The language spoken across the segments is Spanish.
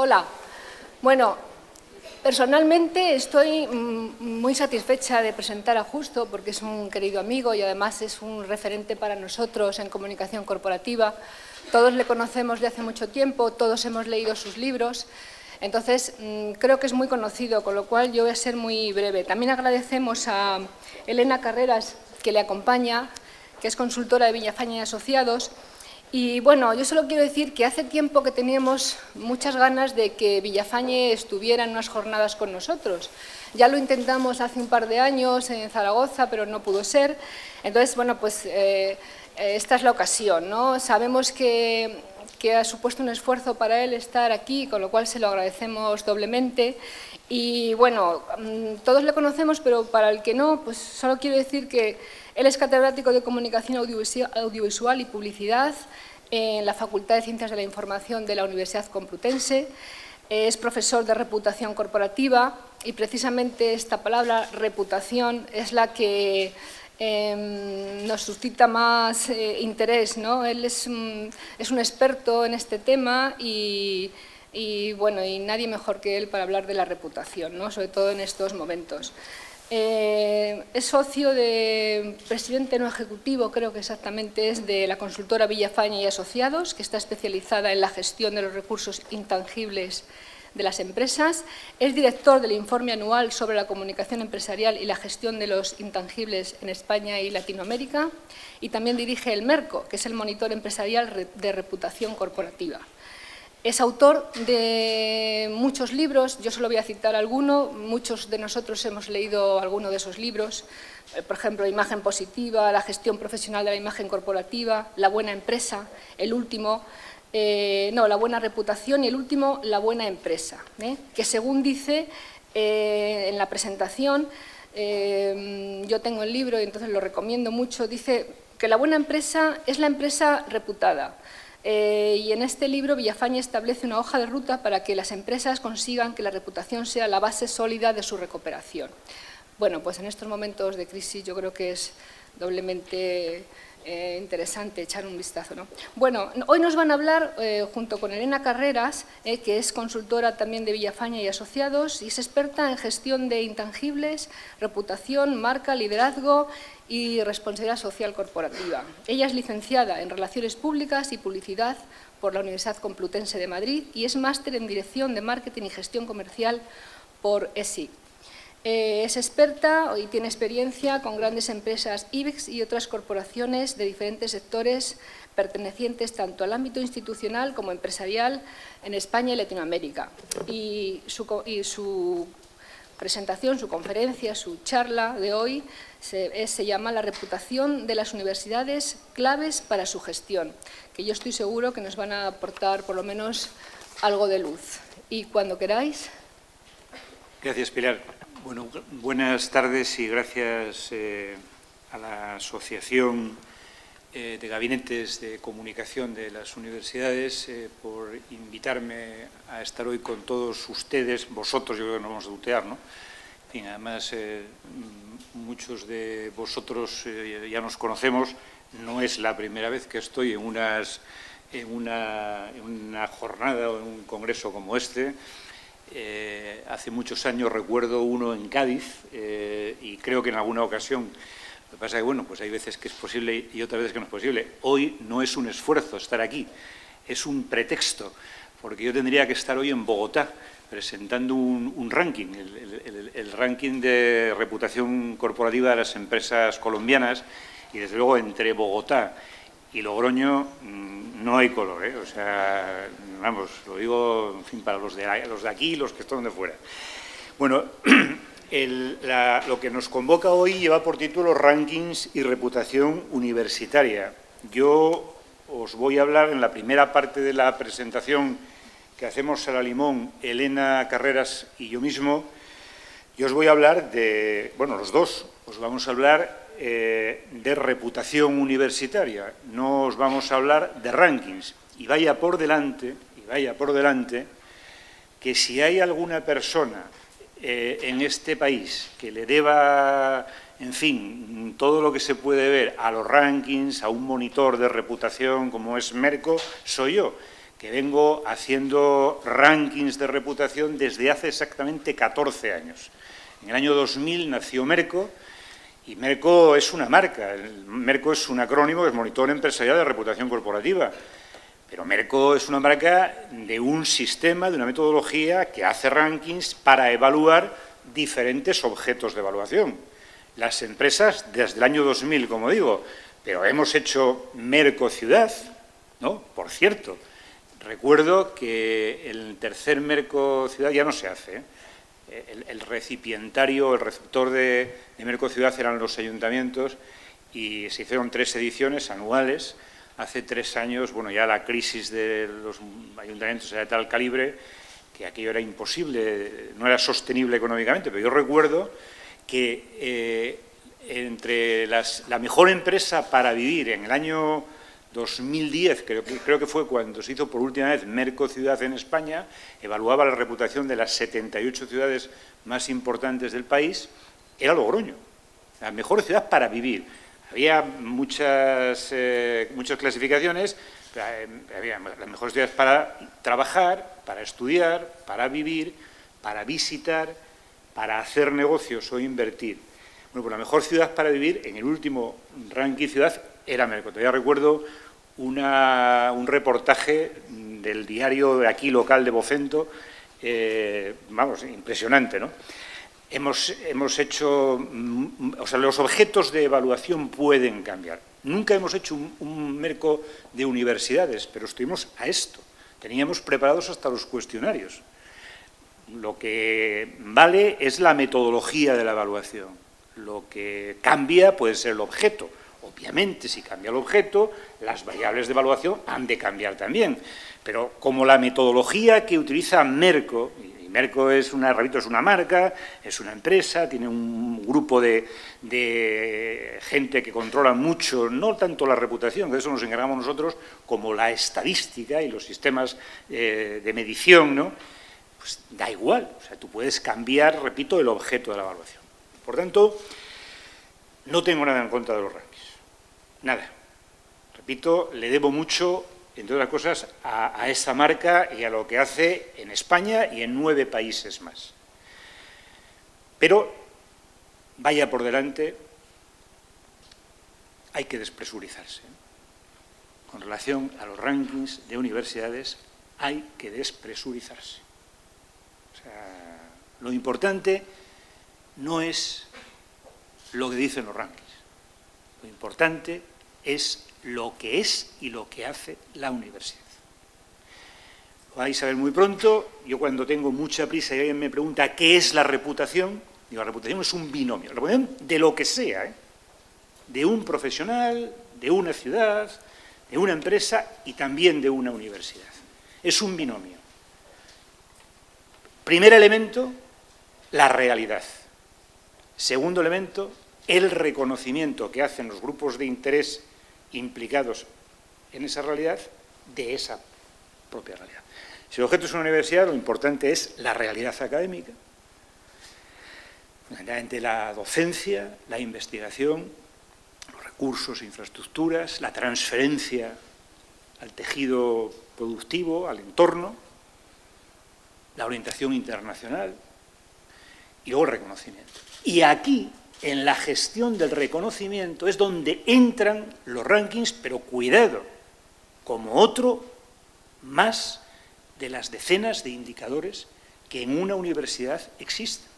Hola. Bueno, personalmente estoy muy satisfecha de presentar a Justo porque es un querido amigo y además es un referente para nosotros en comunicación corporativa. Todos le conocemos de hace mucho tiempo, todos hemos leído sus libros, entonces creo que es muy conocido, con lo cual yo voy a ser muy breve. También agradecemos a Elena Carreras, que le acompaña, que es consultora de Villafañe y Asociados. Y bueno, yo solo quiero decir que hace tiempo que teníamos muchas ganas de que Villafañe estuviera en unas jornadas con nosotros. Ya lo intentamos hace un par de años en Zaragoza, pero no pudo ser. Entonces, bueno, pues esta es la ocasión, ¿no? Sabemos que ha supuesto un esfuerzo para él estar aquí, con lo cual se lo agradecemos doblemente. Y bueno, todos le conocemos, pero para el que no, pues solo quiero decir que él es catedrático de Comunicación Audiovisual y Publicidad en la Facultad de Ciencias de la Información de la Universidad Complutense, es profesor de reputación corporativa y precisamente esta palabra, reputación, es la que nos suscita más interés, ¿no? Él es un experto en este tema y bueno, y nadie mejor que él para hablar de la reputación, ¿no? Sobre todo en estos momentos. Es socio presidente no ejecutivo, creo que exactamente es, de la consultora Villafañe y Asociados, que está especializada en la gestión de los recursos intangibles de las empresas. Es director del informe anual sobre la comunicación empresarial y la gestión de los intangibles en España y Latinoamérica. Y también dirige el MERCO, que es el Monitor Empresarial de Reputación Corporativa. Es autor de muchos libros, yo solo voy a citar alguno, muchos de nosotros hemos leído alguno de esos libros, por ejemplo, Imagen Positiva, La Gestión Profesional de la Imagen Corporativa, La Buena Empresa, el último, La Buena Reputación y el último, La Buena Empresa, que según dice en la presentación, yo tengo el libro y entonces lo recomiendo mucho, dice que la buena empresa es la empresa reputada. Y en este libro Villafañe establece una hoja de ruta para que las empresas consigan que la reputación sea la base sólida de su recuperación. Bueno, pues en estos momentos de crisis yo creo que es doblemente interesante echar un vistazo, ¿no? Bueno, hoy nos van a hablar, junto con Elena Carreras, que es consultora también de Villafañe y Asociados y es experta en gestión de intangibles, reputación, marca, liderazgo y responsabilidad social corporativa. Ella es licenciada en Relaciones Públicas y Publicidad por la Universidad Complutense de Madrid y es máster en Dirección de Marketing y Gestión Comercial por ESIC. Es experta y tiene experiencia con grandes empresas IBEX y otras corporaciones de diferentes sectores pertenecientes tanto al ámbito institucional como empresarial en España y Latinoamérica. Y su presentación, su conferencia, su charla de hoy se llama La reputación de las universidades, claves para su gestión, que yo estoy seguro que nos van a aportar por lo menos algo de luz. Y cuando queráis. Gracias, Pilar. Bueno, buenas tardes y gracias a la Asociación de Gabinetes de Comunicación de las Universidades por invitarme a estar hoy con todos ustedes, vosotros, yo creo que nos vamos a tutear, ¿no? En fin, además, muchos de vosotros ya nos conocemos, no es la primera vez que estoy en una jornada o en un congreso como este. Hace muchos años recuerdo uno en Cádiz y creo que en alguna ocasión, lo que pasa es que bueno, pues hay veces que es posible y otras veces que no es posible. Hoy no es un esfuerzo estar aquí, es un pretexto, porque yo tendría que estar hoy en Bogotá presentando un ranking, el ranking de reputación corporativa de las empresas colombianas y desde luego entre Bogotá y Logroño no hay color, ¿eh? O sea, vamos, lo digo, en fin, para los de aquí y los que están de fuera. Bueno, lo que nos convoca hoy lleva por título Rankings y reputación universitaria. Yo os voy a hablar en la primera parte de la presentación que hacemos Sara Limón, Elena Carreras y yo mismo. Yo os voy a hablar de, bueno, los dos, os vamos a hablar de reputación universitaria, no os vamos a hablar de rankings. Y vaya por delante que si hay alguna persona en este país que le deba, en fin, todo lo que se puede ver a los rankings, a un monitor de reputación como es Merco, soy yo, que vengo haciendo rankings de reputación desde hace exactamente 14 años. En el año 2000 nació Merco, y Merco es una marca. Merco es un acrónimo, es Monitor Empresarial de Reputación Corporativa. Pero Merco es una marca de un sistema, de una metodología que hace rankings para evaluar diferentes objetos de evaluación. Las empresas, desde el año 2000, como digo, pero hemos hecho Merco Ciudad, ¿no? Por cierto, recuerdo que el tercer Merco Ciudad ya no se hace, ¿eh? El recipientario, el receptor de Merco Ciudad eran los ayuntamientos y se hicieron 3 ediciones anuales. Hace 3 años, bueno, ya la crisis de los ayuntamientos era de tal calibre que aquello era imposible, no era sostenible económicamente, pero yo recuerdo que entre la mejor empresa para vivir en el año 2010, creo que fue cuando se hizo por última vez Merco Ciudad en España, evaluaba la reputación de las 78 ciudades más importantes del país, era Logroño, la mejor ciudad para vivir. Había muchas clasificaciones, había las mejores ciudades para trabajar, para estudiar, para vivir, para visitar, para hacer negocios o invertir. Bueno, pues la mejor ciudad para vivir, en el último ranking ciudad, era Merco. Todavía recuerdo un reportaje del diario de aquí local de Vocento, vamos, impresionante, ¿no? Hemos hecho, o sea, los objetos de evaluación pueden cambiar. Nunca hemos hecho un Merco de universidades, pero estuvimos a esto. Teníamos preparados hasta los cuestionarios. Lo que vale es la metodología de la evaluación. Lo que cambia puede ser el objeto. Obviamente, si cambia el objeto, las variables de evaluación han de cambiar también. Pero como la metodología que utiliza Merco, y Merco es repito, es una marca, es una empresa, tiene un grupo de gente que controla mucho, no tanto la reputación, que de eso nos encargamos nosotros, como la estadística y los sistemas de medición, ¿no? Pues da igual, o sea, tú puedes cambiar, repito, el objeto de la evaluación. Por tanto, no tengo nada en contra de los rankings, nada. Repito, le debo mucho, entre otras cosas, a esa marca y a lo que hace en España y en 9 países más. Pero, vaya por delante, hay que despresurizarse. Con relación a los rankings de universidades, hay que despresurizarse. O sea, lo importante no es lo que dicen los rankings. Lo importante es lo que es y lo que hace la universidad. Lo vais a ver muy pronto. Yo cuando tengo mucha prisa y alguien me pregunta ¿qué es la reputación? Digo, la reputación es un binomio. La reputación de lo que sea, ¿eh? De un profesional, de una ciudad, de una empresa y también de una universidad. Es un binomio. Primer elemento, la realidad. Segundo elemento, el reconocimiento que hacen los grupos de interés implicados en esa realidad de esa propia realidad. Si el objeto es una universidad, lo importante es la realidad académica, fundamentalmente la docencia, la investigación, los recursos, infraestructuras, la transferencia al tejido productivo, al entorno, la orientación internacional y luego el reconocimiento. Y aquí, en la gestión del reconocimiento, es donde entran los rankings, pero cuidado, como otro más de las decenas de indicadores que en una universidad existen.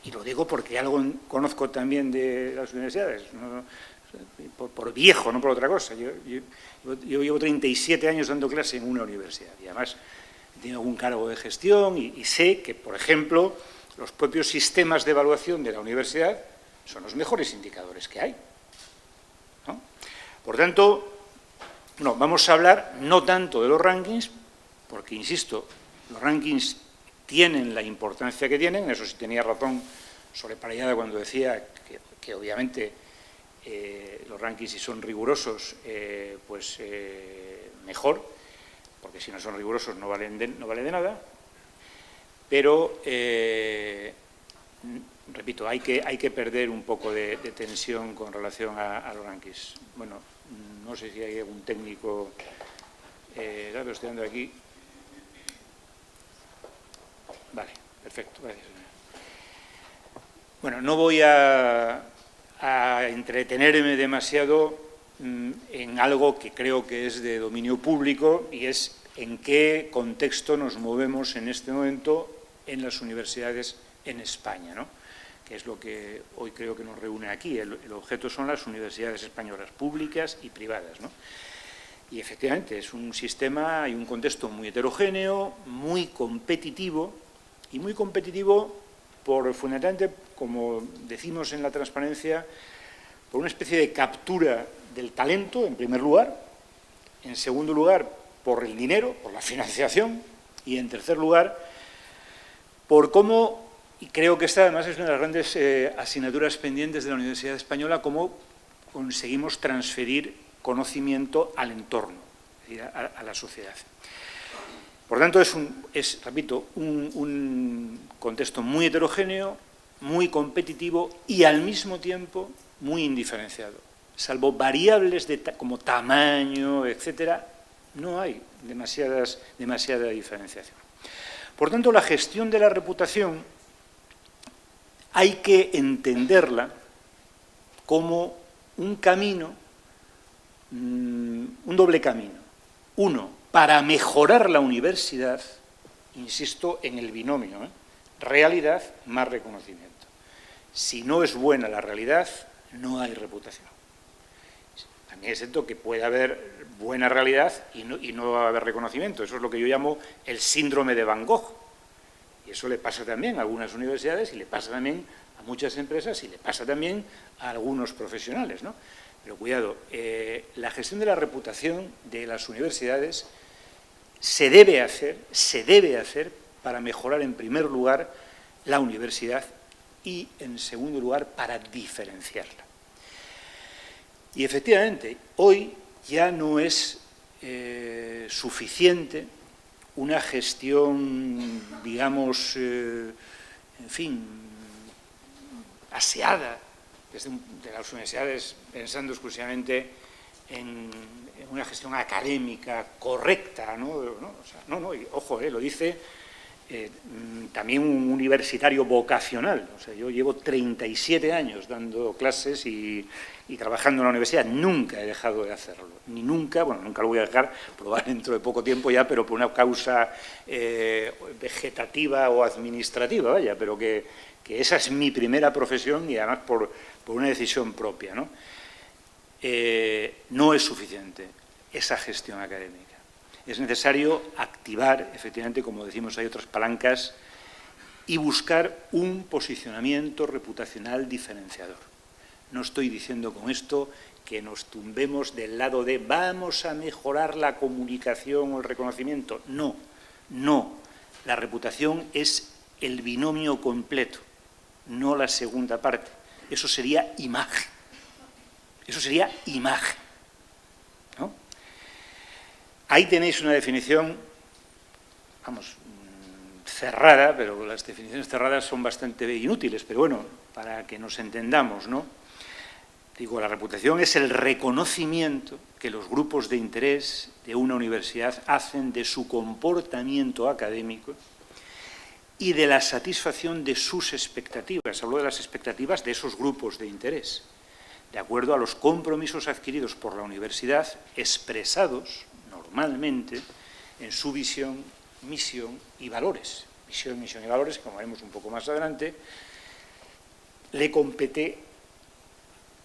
Y lo digo porque algo conozco también de las universidades, ¿no? Por viejo, no por otra cosa. Yo llevo 37 años dando clase en una universidad y además he tenido algún cargo de gestión y sé que, por ejemplo, los propios sistemas de evaluación de la universidad son los mejores indicadores que hay, ¿no? Por tanto, no, vamos a hablar no tanto de los rankings, porque, insisto, los rankings tienen la importancia que tienen, eso sí tenía razón sobre Parellada cuando decía que obviamente los rankings, si son rigurosos, mejor, porque si no son rigurosos no valen de nada, pero repito, hay que perder un poco de tensión con relación a los rankings. Bueno, no sé si hay algún técnico Pero estoy dando aquí. Vale, perfecto. Gracias. Bueno, no voy a entretenerme demasiado en algo que creo que es de dominio público y es en qué contexto nos movemos en este momento en las universidades en España, ¿no? Que es lo que hoy creo que nos reúne aquí. El objeto son las universidades españolas, públicas y privadas, ¿no? Y efectivamente es un sistema y un contexto muy heterogéneo, muy competitivo, y muy competitivo por, fundamentalmente, como decimos en la transparencia, por una especie de captura del talento, en primer lugar, en segundo lugar, por el dinero, por la financiación, y en tercer lugar, por cómo, y creo que esta además es una de las grandes asignaturas pendientes de la Universidad Española, cómo conseguimos transferir conocimiento al entorno, es decir, a la sociedad. Por tanto, repito, un contexto muy heterogéneo, muy competitivo y al mismo tiempo muy indiferenciado. Salvo variables como tamaño, etcétera, no hay demasiada diferenciación. Por tanto, la gestión de la reputación hay que entenderla como un camino, un doble camino. Uno, para mejorar la universidad, insisto en el binomio, realidad más reconocimiento. Si no es buena la realidad, no hay reputación. También es cierto que puede haber buena realidad y no va a haber reconocimiento. Eso es lo que yo llamo el síndrome de Van Gogh. Y eso le pasa también a algunas universidades y le pasa también a muchas empresas y le pasa también a algunos profesionales, ¿no? Pero cuidado, la gestión de la reputación de las universidades se debe hacer para mejorar, en primer lugar, la universidad y, en segundo lugar, para diferenciarla. Y, efectivamente, hoy ya no es suficiente una gestión, digamos, en fin, aseada de las universidades, pensando exclusivamente en una gestión académica correcta, ¿no? O sea, no, y, ojo, lo dice también un universitario vocacional. O sea, yo llevo 37 años dando clases y trabajando en la universidad. Nunca he dejado de hacerlo. Ni nunca, bueno, nunca lo voy a dejar, probar dentro de poco tiempo ya, pero por una causa vegetativa o administrativa, vaya, pero que esa es mi primera profesión y además por una decisión propia, ¿no? No es suficiente esa gestión académica. Es necesario activar, efectivamente, como decimos, hay otras palancas, y buscar un posicionamiento reputacional diferenciador. No estoy diciendo con esto que nos tumbemos del lado de vamos a mejorar la comunicación o el reconocimiento. No, no. La reputación es el binomio completo, no la segunda parte. Eso sería imagen. Eso sería imagen, ¿no? Ahí tenéis una definición, vamos, cerrada, pero las definiciones cerradas son bastante inútiles, pero bueno, para que nos entendamos, ¿no? Digo, la reputación es el reconocimiento que los grupos de interés de una universidad hacen de su comportamiento académico y de la satisfacción de sus expectativas. Hablo de las expectativas de esos grupos de interés, de acuerdo a los compromisos adquiridos por la universidad, expresados normalmente en su visión, misión y valores. Misión y valores, como veremos un poco más adelante, le compete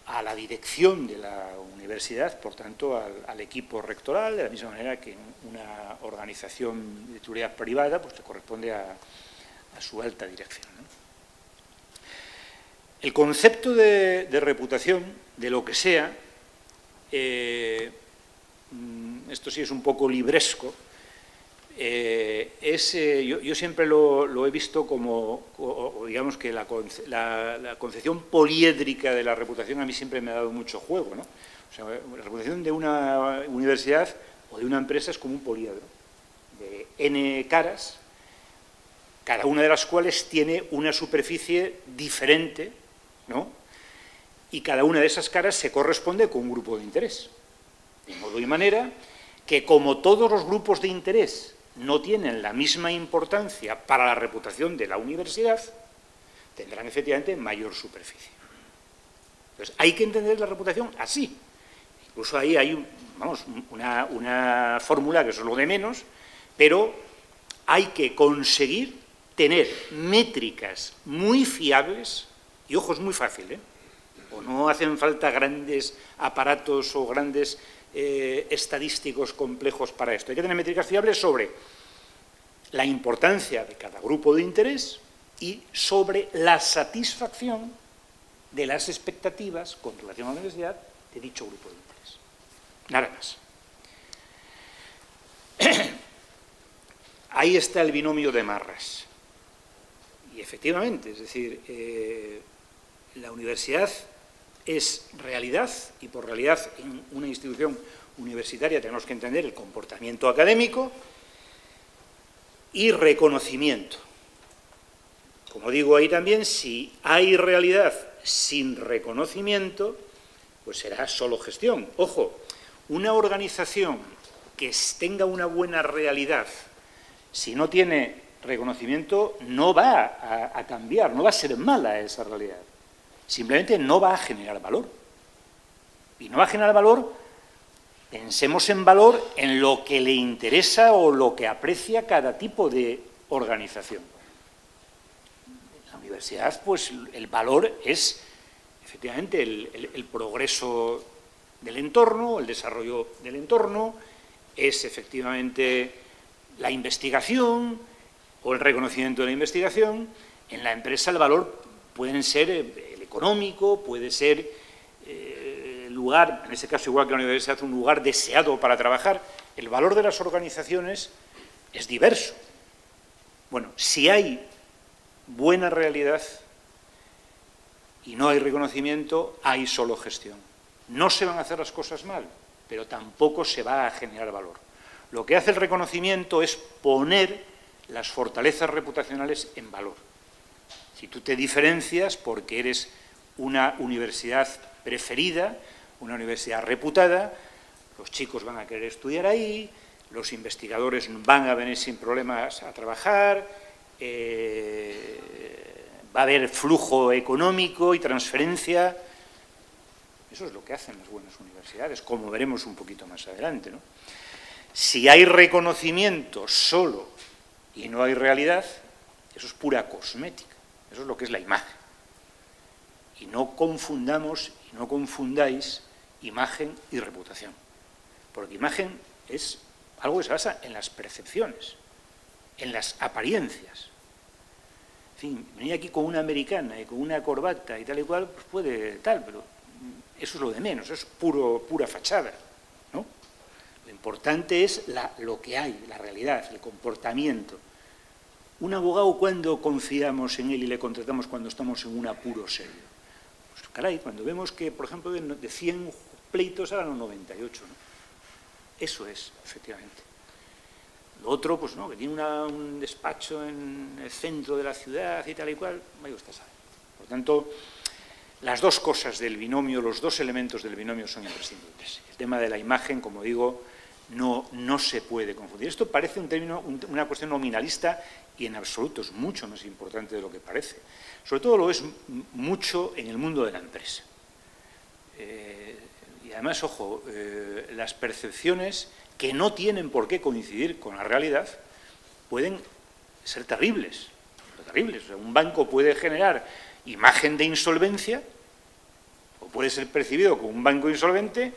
a la dirección de la universidad, por tanto, al equipo rectoral, de la misma manera que en una organización de titularidad privada, pues le corresponde a su alta dirección, ¿no? El concepto de reputación, de lo que sea, esto sí es un poco libresco, yo siempre lo he visto como, digamos que la concepción poliédrica de la reputación a mí siempre me ha dado mucho juego, ¿no? O sea, la reputación de una universidad o de una empresa es como un poliedro, de N caras, cada una de las cuales tiene una superficie diferente, ¿no? Y cada una de esas caras se corresponde con un grupo de interés. De modo y manera que como todos los grupos de interés no tienen la misma importancia para la reputación de la universidad, tendrán efectivamente mayor superficie. Entonces, hay que entender la reputación así. Incluso ahí hay una fórmula que eso es lo de menos, pero hay que conseguir tener métricas muy fiables, y ojo, es muy fácil, o no hacen falta grandes aparatos o grandes estadísticos complejos para esto. Hay que tener métricas fiables sobre la importancia de cada grupo de interés y sobre la satisfacción de las expectativas con relación a la universidad de dicho grupo de interés. Nada más. Ahí está el binomio de Marras. Y efectivamente, es decir, la universidad es realidad, y por realidad en una institución universitaria tenemos que entender el comportamiento académico y reconocimiento. Como digo ahí también, si hay realidad sin reconocimiento, pues será solo gestión. Ojo, una organización que tenga una buena realidad, si no tiene reconocimiento, no va a cambiar, no va a ser mala esa realidad. Simplemente no va a generar valor. Y no va a generar valor, pensemos en valor en lo que le interesa o lo que aprecia cada tipo de organización. En la universidad, pues el valor es efectivamente el progreso del entorno, el desarrollo del entorno, es efectivamente la investigación o el reconocimiento de la investigación. En la empresa el valor pueden ser el económico, puede ser el lugar, en ese caso igual que la universidad, un lugar deseado para trabajar. El valor de las organizaciones es diverso. Bueno, si hay buena realidad y no hay reconocimiento, hay solo gestión. No se van a hacer las cosas mal, pero tampoco se va a generar valor. Lo que hace el reconocimiento es poner las fortalezas reputacionales en valor. Si tú te diferencias porque eres una universidad preferida, una universidad reputada, los chicos van a querer estudiar ahí, los investigadores van a venir sin problemas a trabajar, va a haber flujo económico y transferencia. Eso es lo que hacen las buenas universidades, como veremos un poquito más adelante, ¿no? Si hay reconocimiento solo y no hay realidad, eso es pura cosmética, eso es lo que es la imagen. Y no confundamos y no confundáis imagen y reputación, porque imagen es algo que se basa en las percepciones, en las apariencias. En fin, venir aquí con una americana y con una corbata y tal y cual, pues puede tal, pero eso es lo de menos, eso es pura fachada, ¿no? Lo importante es lo que hay, la realidad, el comportamiento. Un abogado, ¿cuándo confiamos en él y le contratamos? Cuando estamos en un apuro serio. Pues caray, cuando vemos que, por ejemplo, de 100 pleitos hagan 98, ¿no? Eso es, efectivamente. Lo otro, pues no, que tiene un despacho en el centro de la ciudad y tal y cual, vaya usted sabe. Por tanto, las dos cosas del binomio, los dos elementos del binomio son imprescindibles. El tema de la imagen, como digo, no se puede confundir. Esto parece una cuestión nominalista y en absoluto es mucho más importante de lo que parece. Sobre todo lo es mucho en el mundo de la empresa. Y además, ojo, las percepciones que no tienen por qué coincidir con la realidad pueden ser terribles. O sea, un banco puede generar imagen de insolvencia o puede ser percibido como un banco insolvente,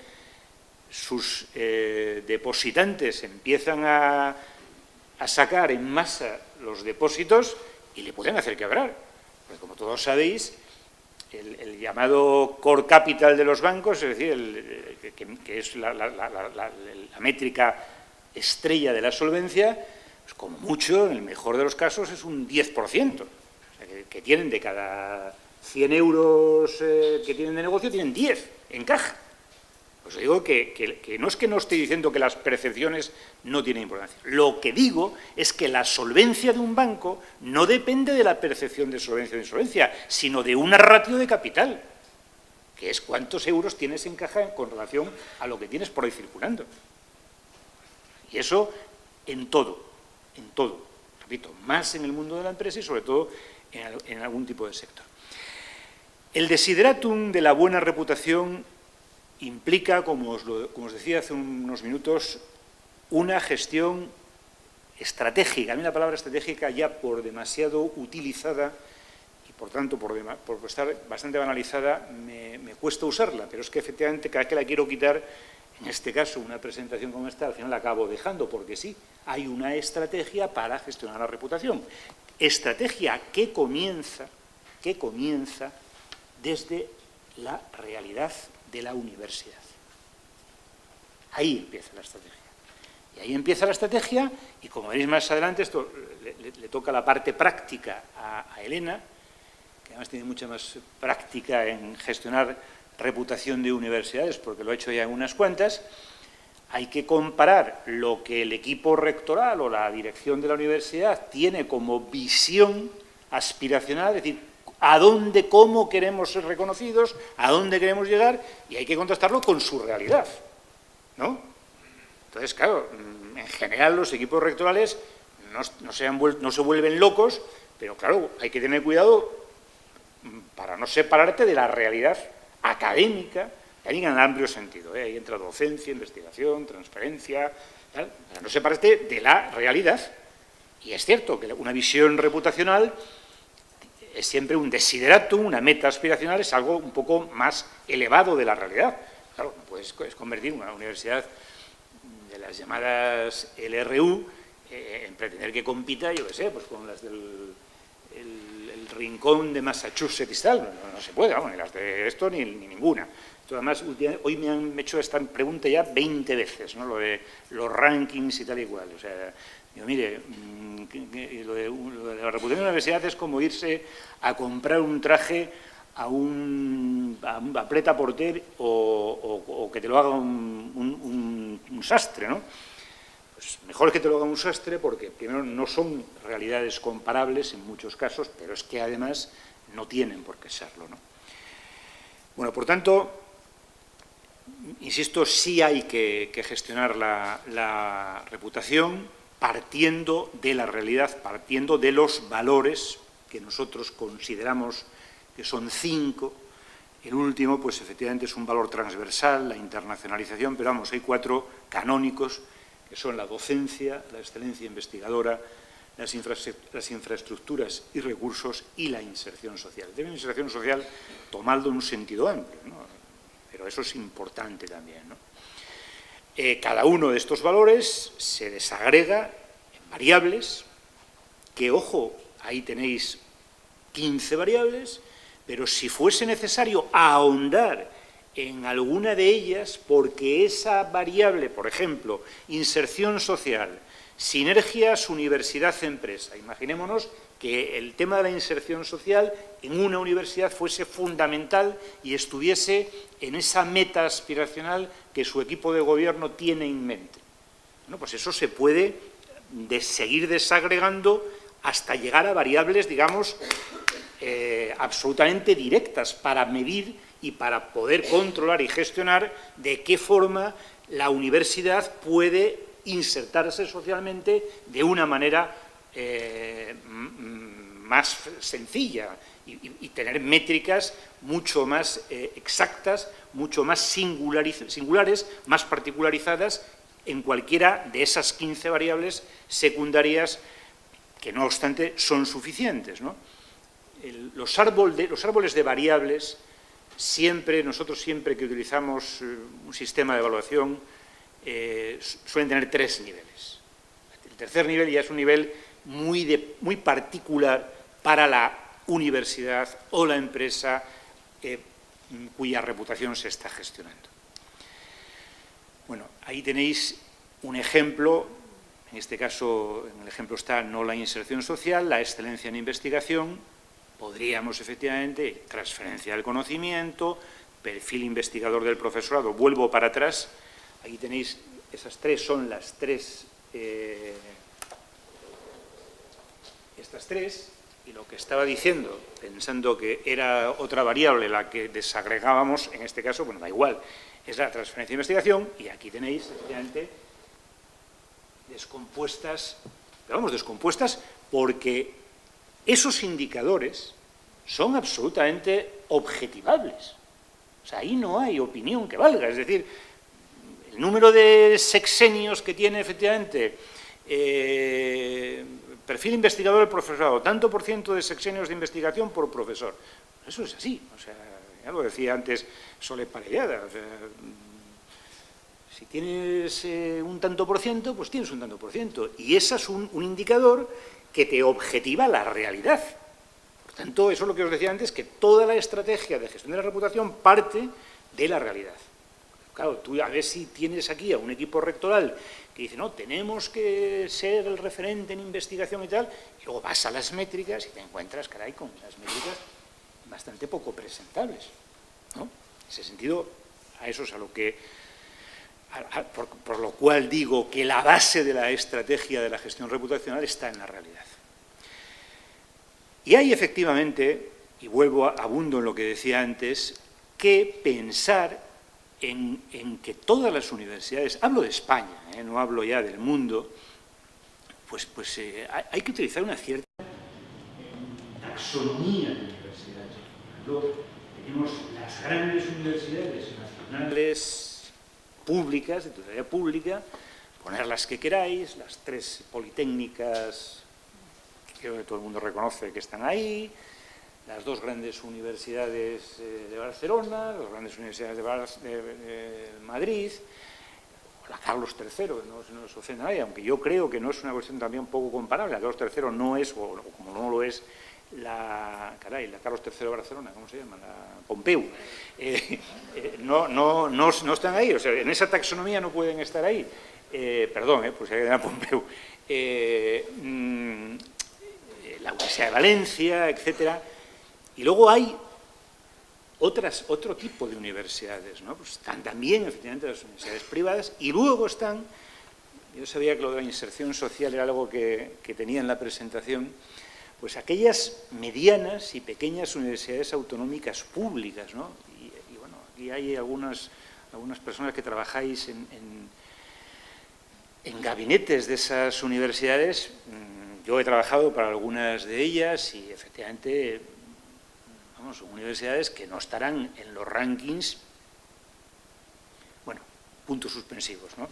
sus depositantes empiezan a sacar en masa los depósitos y le pueden hacer quebrar. Porque como todos sabéis, el llamado core capital de los bancos, es decir, que es la métrica estrella de la solvencia, pues como mucho, en el mejor de los casos, es un 10%. O sea, que tienen de cada 100 euros que tienen de negocio, tienen 10 en caja. Pues digo que no es que no estoy diciendo que las percepciones no tienen importancia. Lo que digo es que la solvencia de un banco no depende de la percepción de solvencia o de insolvencia, sino de una ratio de capital, que es cuántos euros tienes en caja con relación a lo que tienes por ahí circulando. Y eso en todo, repito, más en el mundo de la empresa y sobre todo en algún tipo de sector. El desideratum de la buena reputación implica, como os decía hace unos minutos, una gestión estratégica. A mí la palabra estratégica, ya por demasiado utilizada y por tanto por estar bastante banalizada, me cuesta usarla, pero es que efectivamente cada vez que la quiero quitar, en este caso una presentación como esta, al final la acabo dejando, porque sí, hay una estrategia para gestionar la reputación. Estrategia que comienza desde la realidad de la universidad. Ahí empieza la estrategia. Y ahí empieza la estrategia, y como veréis más adelante, esto le toca la parte práctica a Elena, que además tiene mucha más práctica en gestionar reputación de universidades, porque lo ha hecho ya en unas cuantas. Hay que comparar lo que el equipo rectoral o la dirección de la universidad tiene como visión aspiracional, es decir, a dónde, cómo queremos ser reconocidos, a dónde queremos llegar, y hay que contrastarlo con su realidad, ¿no? Entonces, claro, en general los equipos rectorales no se vuelven locos, pero claro, hay que tener cuidado para no separarte de la realidad académica, en el amplio sentido, ahí entra docencia, investigación, transferencia, ¿tal? Para no separarte de la realidad. Y es cierto que una visión reputacional es siempre un desideratum, una meta aspiracional, es algo un poco más elevado de la realidad. Claro, no puedes convertir una universidad de las llamadas LRU en pretender que compita, yo qué sé, pues con las del el rincón de Massachusetts y tal. No se puede, vamos, ni las de esto ni ninguna. Además, hoy me han hecho esta pregunta ya 20 veces, ¿no? Lo de los rankings y tal y cual. O sea, digo, mire, lo de la reputación de la universidad es como irse a comprar un traje a Pret-a-Porter o que te lo haga un sastre, ¿no? Pues mejor que te lo haga un sastre, porque primero no son realidades comparables en muchos casos, pero es que además no tienen por qué serlo, ¿no? Bueno, por tanto, insisto, sí hay que gestionar la reputación partiendo de la realidad, partiendo de los valores que nosotros consideramos que son 5. El último, pues efectivamente es un valor transversal, la internacionalización, pero vamos, hay 4 canónicos, que son la docencia, la excelencia investigadora, las infraestructuras y recursos y la inserción social. De la inserción social, tomadlo en un sentido amplio, ¿no? Pero eso es importante también, ¿no? Cada uno de estos valores se desagrega en variables, que, ojo, ahí tenéis 15 variables, pero si fuese necesario ahondar en alguna de ellas, porque esa variable, por ejemplo, inserción social, sinergias universidad-empresa, imaginémonos que el tema de la inserción social en una universidad fuese fundamental y estuviese en esa meta aspiracional que su equipo de gobierno tiene en mente. Bueno, pues eso se puede seguir desagregando hasta llegar a variables, digamos, absolutamente directas para medir y para poder controlar y gestionar de qué forma la universidad puede insertarse socialmente de una manera más sencilla y tener métricas mucho más exactas, mucho más singulares, más particularizadas en cualquiera de esas 15 variables secundarias que, no obstante, son suficientes, ¿no? Los árboles de variables, nosotros siempre que utilizamos un sistema de evaluación, suelen tener 3 niveles. El tercer nivel ya es un nivel muy particular para la universidad o la empresa cuya reputación se está gestionando. Bueno, ahí tenéis un ejemplo, en este caso, en el ejemplo está no la inserción social, la excelencia en investigación. Podríamos, efectivamente, transferencia del conocimiento, perfil investigador del profesorado. Vuelvo para atrás. Aquí tenéis, esas 3 son las 3, estas 3, y lo que estaba diciendo, pensando que era otra variable la que desagregábamos, en este caso, bueno, da igual, es la transferencia de investigación, y aquí tenéis, efectivamente, descompuestas, pero vamos, descompuestas porque esos indicadores son absolutamente objetivables. O sea, ahí no hay opinión que valga, es decir, el número de sexenios que tiene efectivamente perfil investigador del profesorado, tanto por ciento de sexenios de investigación por profesor. Eso es así, o sea, ya lo decía antes Sole Parellada, o sea, si tienes un tanto por ciento, pues tienes un tanto por ciento, y ese es un indicador que te objetiva la realidad. Por tanto, eso es lo que os decía antes, que toda la estrategia de gestión de la reputación parte de la realidad. Claro, tú a ver si tienes aquí a un equipo rectoral que dice, no, tenemos que ser el referente en investigación y tal, y luego vas a las métricas y te encuentras, caray, con las métricas bastante poco presentables, ¿no? En ese sentido, a eso es a lo que, por lo cual digo que la base de la estrategia de la gestión reputacional está en la realidad. Y hay efectivamente, y abundo en lo que decía antes, que pensar en que todas las universidades, hablo de España, no hablo ya del mundo, pues hay que utilizar una cierta taxonomía de universidades. Por ejemplo, tenemos las grandes universidades nacionales públicas, de titularidad pública, poner las que queráis, las 3 politécnicas, que creo que todo el mundo reconoce que están ahí, las 2 grandes universidades de Barcelona, las grandes universidades de Madrid, la Carlos III, que no nos ofende a nadie, aunque yo creo que no es una cuestión también un poco comparable. La Carlos III no es, o como no lo es, la Carlos III de Barcelona, ¿cómo se llama? La Pompeu. No están ahí, o sea, en esa taxonomía no pueden estar ahí. Perdón, pues hay que la Pompeu. La Universidad de Valencia, etcétera. Y luego hay otro tipo de universidades, ¿no? Pues están también, efectivamente, las universidades privadas, y luego están, yo sabía que lo de la inserción social era algo que tenía en la presentación, pues aquellas medianas y pequeñas universidades autonómicas públicas, ¿no? Y bueno, aquí hay algunas personas que trabajáis en gabinetes de esas universidades. Yo he trabajado para algunas de ellas y, efectivamente, son universidades que no estarán en los rankings, bueno, puntos suspensivos, ¿no?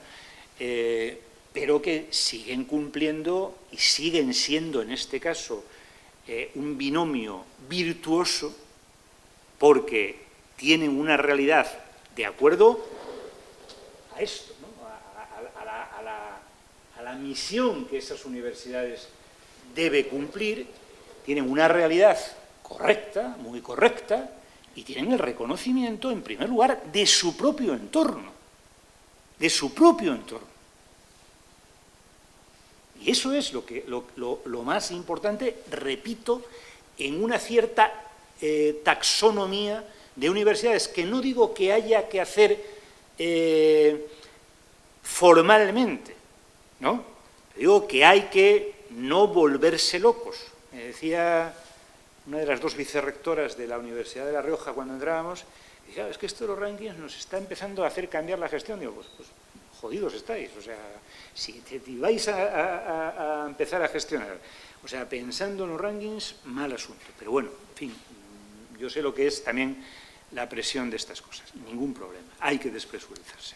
Pero que siguen cumpliendo y siguen siendo, en este caso, un binomio virtuoso porque tienen una realidad de acuerdo a esto, ¿no? a la misión que esas universidades debe cumplir, tienen una realidad correcta, muy correcta, y tienen el reconocimiento, en primer lugar, de su propio entorno, Y eso es lo más importante, repito, en una cierta taxonomía de universidades, que no digo que haya que hacer formalmente, ¿no? Digo que hay que no volverse locos. Me decía una de las 2 vicerrectoras de la Universidad de La Rioja cuando entrábamos, decía, es que esto de los rankings nos está empezando a hacer cambiar la gestión. Digo, pues jodidos estáis, o sea, si vais a empezar a gestionar, o sea, pensando en los rankings, mal asunto. Pero bueno, en fin, yo sé lo que es también la presión de estas cosas, ningún problema, hay que despresurizarse.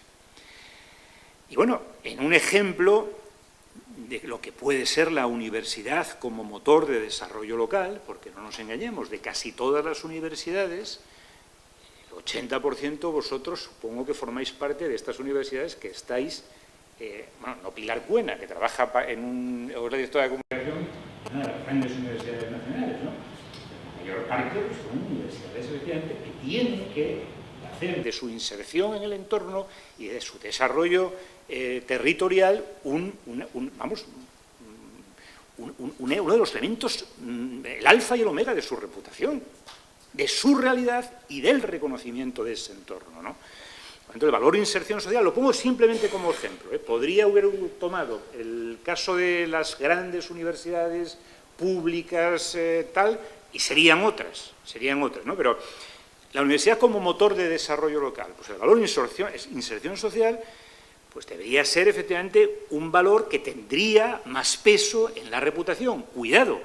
Y bueno, en un ejemplo de lo que puede ser la universidad como motor de desarrollo local, porque no nos engañemos, de casi todas las universidades, el 80% vosotros supongo que formáis parte de estas universidades que estáis, bueno, no Pilar Cuena, que trabaja en la directora de comunicación, una de las grandes universidades nacionales, ¿no? La mayor parte pues, son universidades efectivamente que tienen que hacer de su inserción en el entorno y de su desarrollo territorial uno de los elementos, el alfa y el omega de su reputación, de su realidad y del reconocimiento de ese entorno, ¿no? Entonces, el valor de inserción social lo pongo simplemente como ejemplo, ¿eh? Podría haber tomado el caso de las grandes universidades públicas, tal, y serían otras, ¿no? Pero la universidad como motor de desarrollo local, pues el valor de inserción social, pues debería ser efectivamente un valor que tendría más peso en la reputación. Cuidado,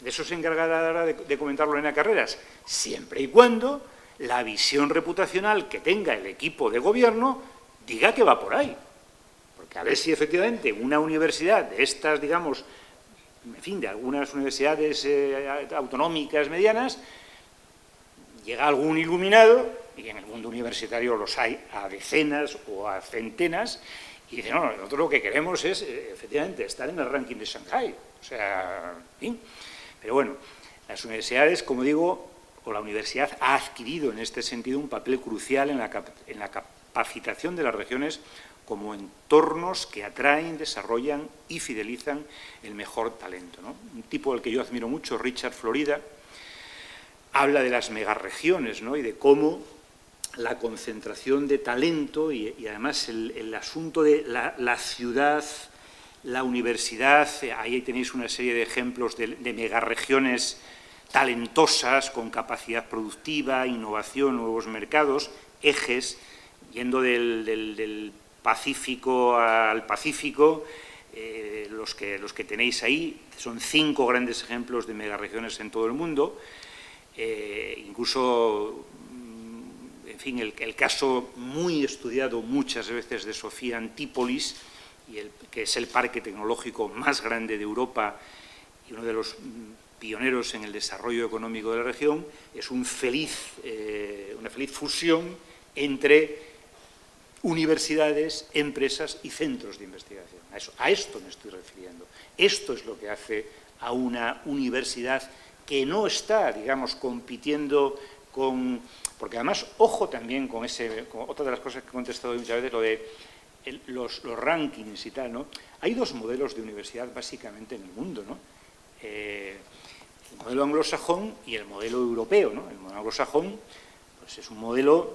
de eso se encargará ahora de comentar Lorena Carreras, siempre y cuando la visión reputacional que tenga el equipo de gobierno diga que va por ahí. Porque a ver si efectivamente una universidad de estas, digamos, en fin, de algunas universidades autonómicas medianas, llega algún iluminado, y en el mundo universitario los hay a decenas o a centenas, y dice, no, nosotros lo que queremos es, efectivamente, estar en el ranking de Shanghái. O sea, ¿sí? Pero bueno, las universidades, como digo, o la universidad ha adquirido en este sentido un papel crucial en la capacitación de las regiones como entornos que atraen, desarrollan y fidelizan el mejor talento, ¿no? Un tipo al que yo admiro mucho, Richard Florida, habla de las megarregiones, ¿no? Y de cómo la concentración de talento y además el asunto de la ciudad, la universidad, ahí tenéis una serie de ejemplos de megarregiones talentosas, con capacidad productiva, innovación, nuevos mercados, ejes, yendo del Pacífico al Pacífico, los que tenéis ahí, son 5 grandes ejemplos de megarregiones en todo el mundo, incluso, en fin, el caso muy estudiado muchas veces de Sofía Antípolis, que es el parque tecnológico más grande de Europa y uno de los pioneros en el desarrollo económico de la región, es una feliz fusión entre universidades, empresas y centros de investigación. A esto me estoy refiriendo. Esto es lo que hace a una universidad que no está, digamos, compitiendo con... Porque además, ojo también con otra de las cosas que he contestado muchas veces, lo de los rankings y tal, ¿no? Hay 2 modelos de universidad básicamente en el mundo, ¿no? El modelo anglosajón y el modelo europeo, ¿no? El modelo anglosajón, pues, es un modelo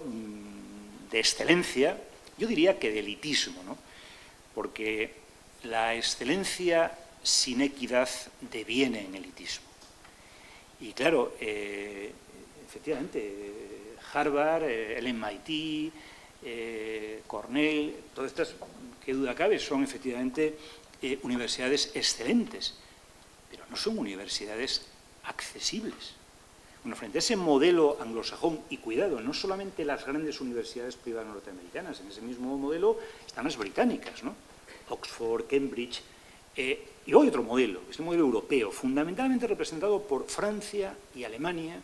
de excelencia, yo diría que de elitismo, ¿no? Porque la excelencia sin equidad deviene en elitismo. Y claro, efectivamente, Harvard, el MIT, Cornell, todas estas, qué duda cabe, son efectivamente universidades excelentes, pero no son universidades accesibles. Bueno, frente a ese modelo anglosajón, y cuidado, no solamente las grandes universidades privadas norteamericanas, en ese mismo modelo están las británicas, ¿no? Oxford, Cambridge, y luego hay otro modelo, es el modelo europeo, fundamentalmente representado por Francia y Alemania,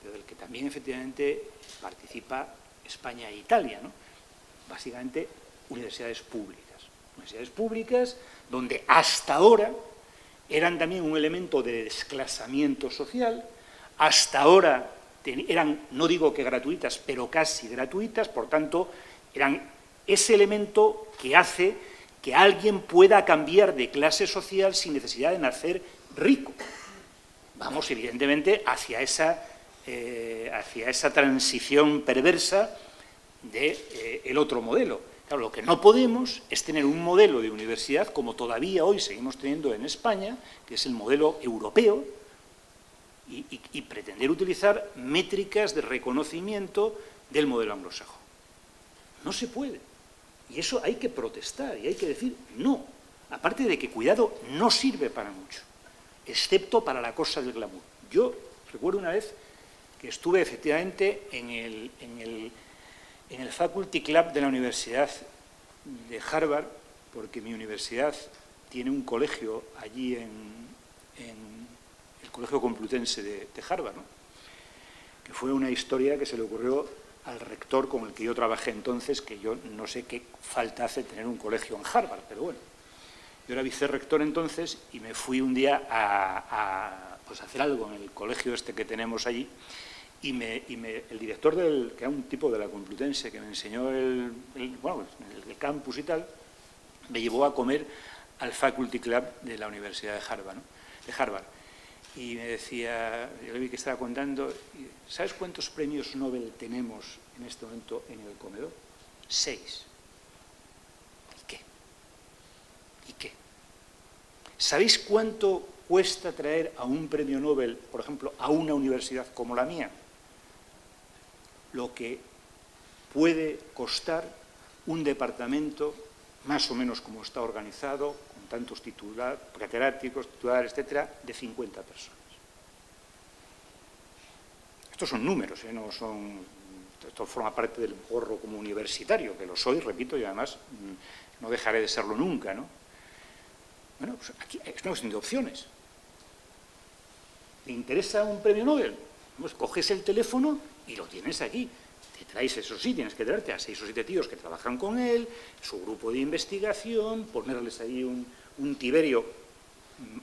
pero del que también efectivamente participa España e Italia, ¿no? Básicamente universidades públicas donde hasta ahora eran también un elemento de desclasamiento social, hasta ahora eran, no digo que gratuitas, pero casi gratuitas, por tanto, eran ese elemento que hace que alguien pueda cambiar de clase social sin necesidad de nacer rico. Vamos, evidentemente, hacia esa transición perversa del otro modelo. Claro, lo que no podemos es tener un modelo de universidad como todavía hoy seguimos teniendo en España, que es el modelo europeo, y pretender utilizar métricas de reconocimiento del modelo anglosajón. No se puede. Y eso hay que protestar y hay que decir no. Aparte de que, cuidado, no sirve para mucho, excepto para la cosa del glamour. Yo recuerdo una vez que estuve efectivamente en el Faculty Club de la Universidad de Harvard, porque mi universidad tiene un colegio allí en el Colegio Complutense de Harvard, ¿no? Que fue una historia que se le ocurrió al rector con el que yo trabajé entonces, que yo no sé qué falta hace tener un colegio en Harvard, pero bueno. Yo era vicerrector entonces y me fui un día a hacer algo en el colegio este que tenemos allí, y el director que era un tipo de la Complutense que me enseñó el campus y tal, me llevó a comer al Faculty Club de la Universidad de Harvard, ¿no? De Harvard. Y me decía, yo le vi que estaba contando, ¿sabes cuántos premios Nobel tenemos en este momento en el comedor? 6. ¿Y qué? ¿Y qué? ¿Sabéis cuánto cuesta traer a un premio Nobel, por ejemplo, a una universidad como la mía? Lo que puede costar un departamento más o menos como está organizado, con tantos catedráticos, titulares, etcétera, de 50 personas. Estos son números, no son... Esto forma parte del borro como universitario, que lo soy, repito, y además no dejaré de serlo nunca, ¿no? Bueno, pues aquí es una cuestión de opciones. ¿Te interesa un premio Nobel? Pues coges el teléfono y lo tienes aquí. Te traes, eso sí, tienes que traerte a 6 o 7 tíos que trabajan con él, su grupo de investigación, ponerles ahí un tiberio,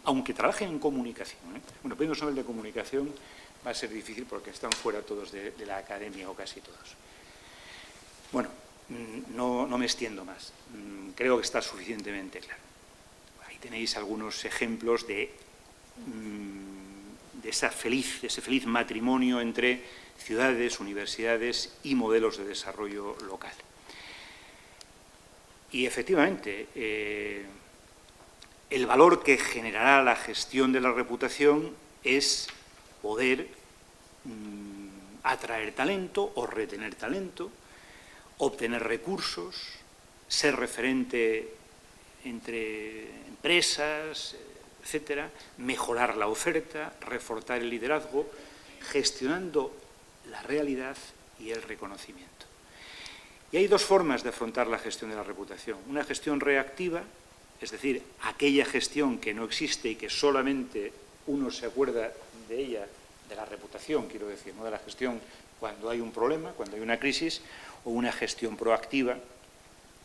aunque trabajen en comunicación, ¿eh? Bueno, premios Nobel de comunicación va a ser difícil porque están fuera todos de la academia, o casi todos. Bueno, no me extiendo más. Creo que está suficientemente claro. Ahí tenéis algunos ejemplos de ese feliz matrimonio entre ciudades, universidades y modelos de desarrollo local. Y efectivamente, el valor que generará la gestión de la reputación es poder atraer talento o retener talento, obtener recursos, ser referente entre empresas, etcétera, mejorar la oferta, reforzar el liderazgo, gestionando la realidad y el reconocimiento. Y hay dos formas de afrontar la gestión de la reputación. Una gestión reactiva, es decir, aquella gestión que no existe y que solamente uno se acuerda de ella, de la reputación, quiero decir, no de la gestión cuando hay un problema, cuando hay una crisis, o una gestión proactiva,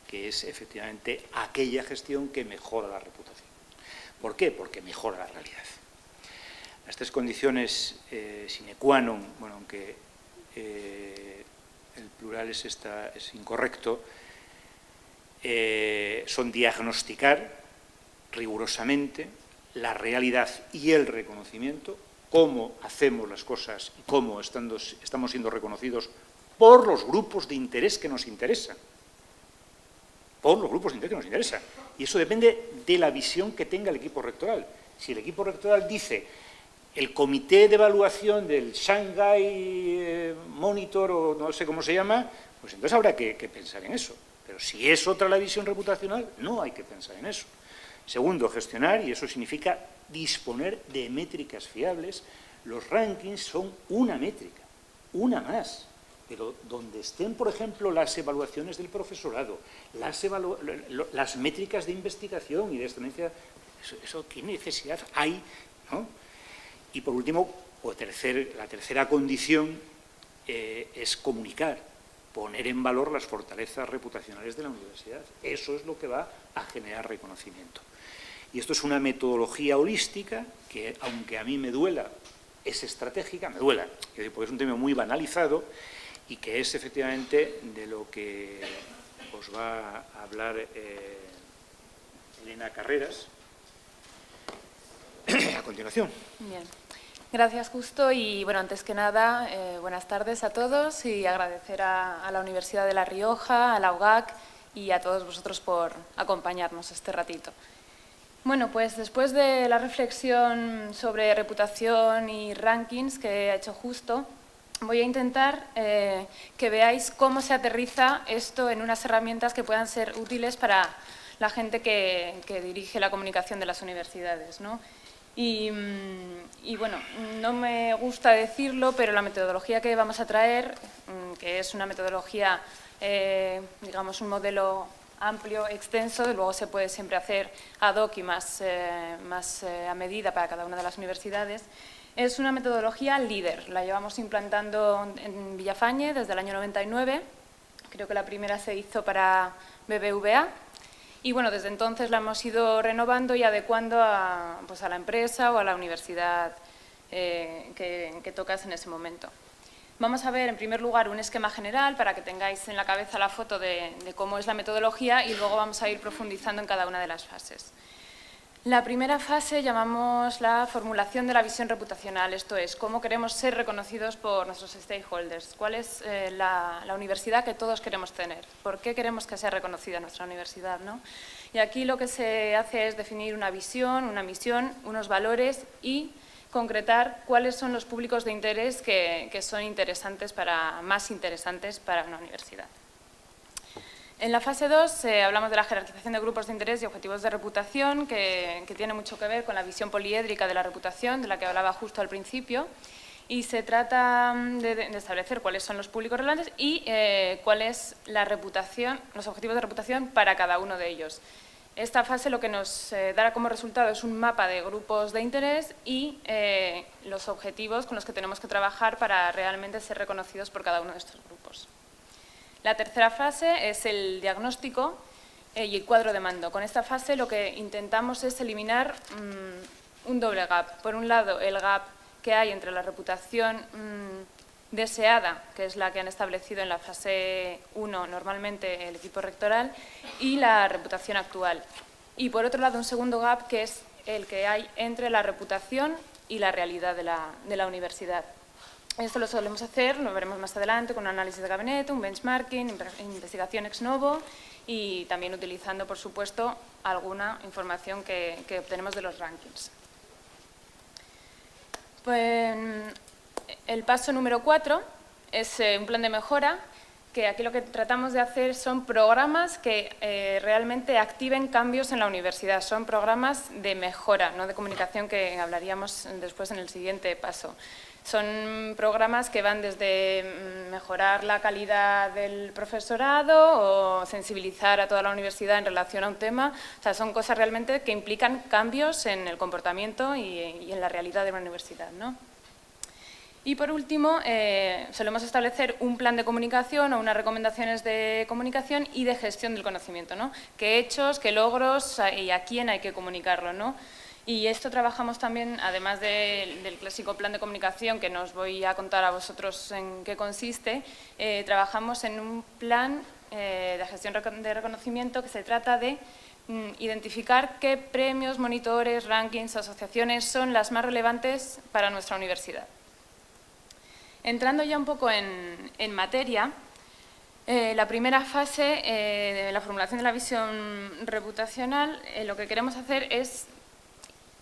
que es efectivamente aquella gestión que mejora la reputación. ¿Por qué? Porque mejora la realidad. Las tres condiciones sine qua non, bueno, aunque el plural es incorrecto, son diagnosticar rigurosamente la realidad y el reconocimiento, cómo hacemos las cosas y cómo estamos siendo reconocidos por los grupos de interés que nos interesan. Por los grupos de interés que nos interesan. Y eso depende de la visión que tenga el equipo rectoral. Si el equipo rectoral dice el comité de evaluación del Shanghai Monitor, o no sé cómo se llama, pues entonces habrá que pensar en eso. Pero si es otra la visión reputacional, no hay que pensar en eso. Segundo, gestionar, y eso significa disponer de métricas fiables. Los rankings son una métrica, una más. Pero donde estén, por ejemplo, las evaluaciones del profesorado, las métricas de investigación y de excelencia, eso ¿qué necesidad hay, ¿no? Y por último, la tercera condición es comunicar, poner en valor las fortalezas reputacionales de la universidad. Eso es lo que va a generar reconocimiento. Y esto es una metodología holística que, aunque a mí me duela, es estratégica, me duela, porque es un tema muy banalizado, y que es efectivamente de lo que os va a hablar Elena Carreras a continuación. Bien. Gracias, Justo. Y, bueno, antes que nada, buenas tardes a todos y agradecer a la Universidad de La Rioja, a la UGAC y a todos vosotros por acompañarnos este ratito. Bueno, pues después de la reflexión sobre reputación y rankings que ha hecho Justo, voy a intentar que veáis cómo se aterriza esto en unas herramientas que puedan ser útiles para la gente que dirige la comunicación de las universidades, ¿no? Y bueno, no me gusta decirlo, pero la metodología que vamos a traer, que es una metodología, digamos, un modelo amplio, extenso, luego se puede siempre hacer ad hoc y más a medida para cada una de las universidades, es una metodología líder. La llevamos implantando en Villafañe desde el año 99, creo que la primera se hizo para BBVA, y bueno, desde entonces la hemos ido renovando y adecuando a la empresa o a la universidad que tocas en ese momento. Vamos a ver, en primer lugar, un esquema general para que tengáis en la cabeza la foto de cómo es la metodología y luego vamos a ir profundizando en cada una de las fases. La primera fase llamamos la formulación de la visión reputacional, esto es, cómo queremos ser reconocidos por nuestros stakeholders, cuál es la universidad que todos queremos tener, por qué queremos que sea reconocida nuestra universidad, ¿no? Y aquí lo que se hace es definir una visión, una misión, unos valores y concretar cuáles son los públicos de interés que son más interesantes para una universidad. En la fase 2 hablamos de la jerarquización de grupos de interés y objetivos de reputación, que tiene mucho que ver con la visión poliédrica de la reputación, de la que hablaba justo al principio, y se trata de establecer cuáles son los públicos relevantes y cuál es la reputación, los objetivos de reputación para cada uno de ellos. Esta fase lo que nos dará como resultado es un mapa de grupos de interés y los objetivos con los que tenemos que trabajar para realmente ser reconocidos por cada uno de estos grupos. La tercera fase es el diagnóstico y el cuadro de mando. Con esta fase lo que intentamos es eliminar un doble gap. Por un lado, el gap que hay entre la reputación deseada, que es la que han establecido en la fase 1 normalmente el equipo rectoral, y la reputación actual. Y por otro lado, un segundo gap que es el que hay entre la reputación y la realidad de la universidad. Esto lo solemos hacer, lo veremos más adelante, con un análisis de gabinete, un benchmarking, investigación ex novo y también utilizando, por supuesto, alguna información que obtenemos de los rankings. Pues, el paso número 4 es un plan de mejora, que aquí lo que tratamos de hacer son programas que realmente activen cambios en la universidad. Son programas de mejora, no de comunicación, que hablaríamos después en el siguiente paso. Son programas que van desde mejorar la calidad del profesorado o sensibilizar a toda la universidad en relación a un tema. O sea, son cosas realmente que implican cambios en el comportamiento y en la realidad de una universidad, ¿no? Y por último, solemos establecer un plan de comunicación o unas recomendaciones de comunicación y de gestión del conocimiento, ¿no? Qué hechos, qué logros y a quién hay que comunicarlo, ¿no? Y esto trabajamos también, además del clásico plan de comunicación, que no os voy a contar a vosotros en qué consiste, trabajamos en un plan de gestión de reconocimiento que se trata de identificar qué premios, monitores, rankings, asociaciones son las más relevantes para nuestra universidad. Entrando ya un poco en materia, la primera fase de la formulación de la visión reputacional, lo que queremos hacer es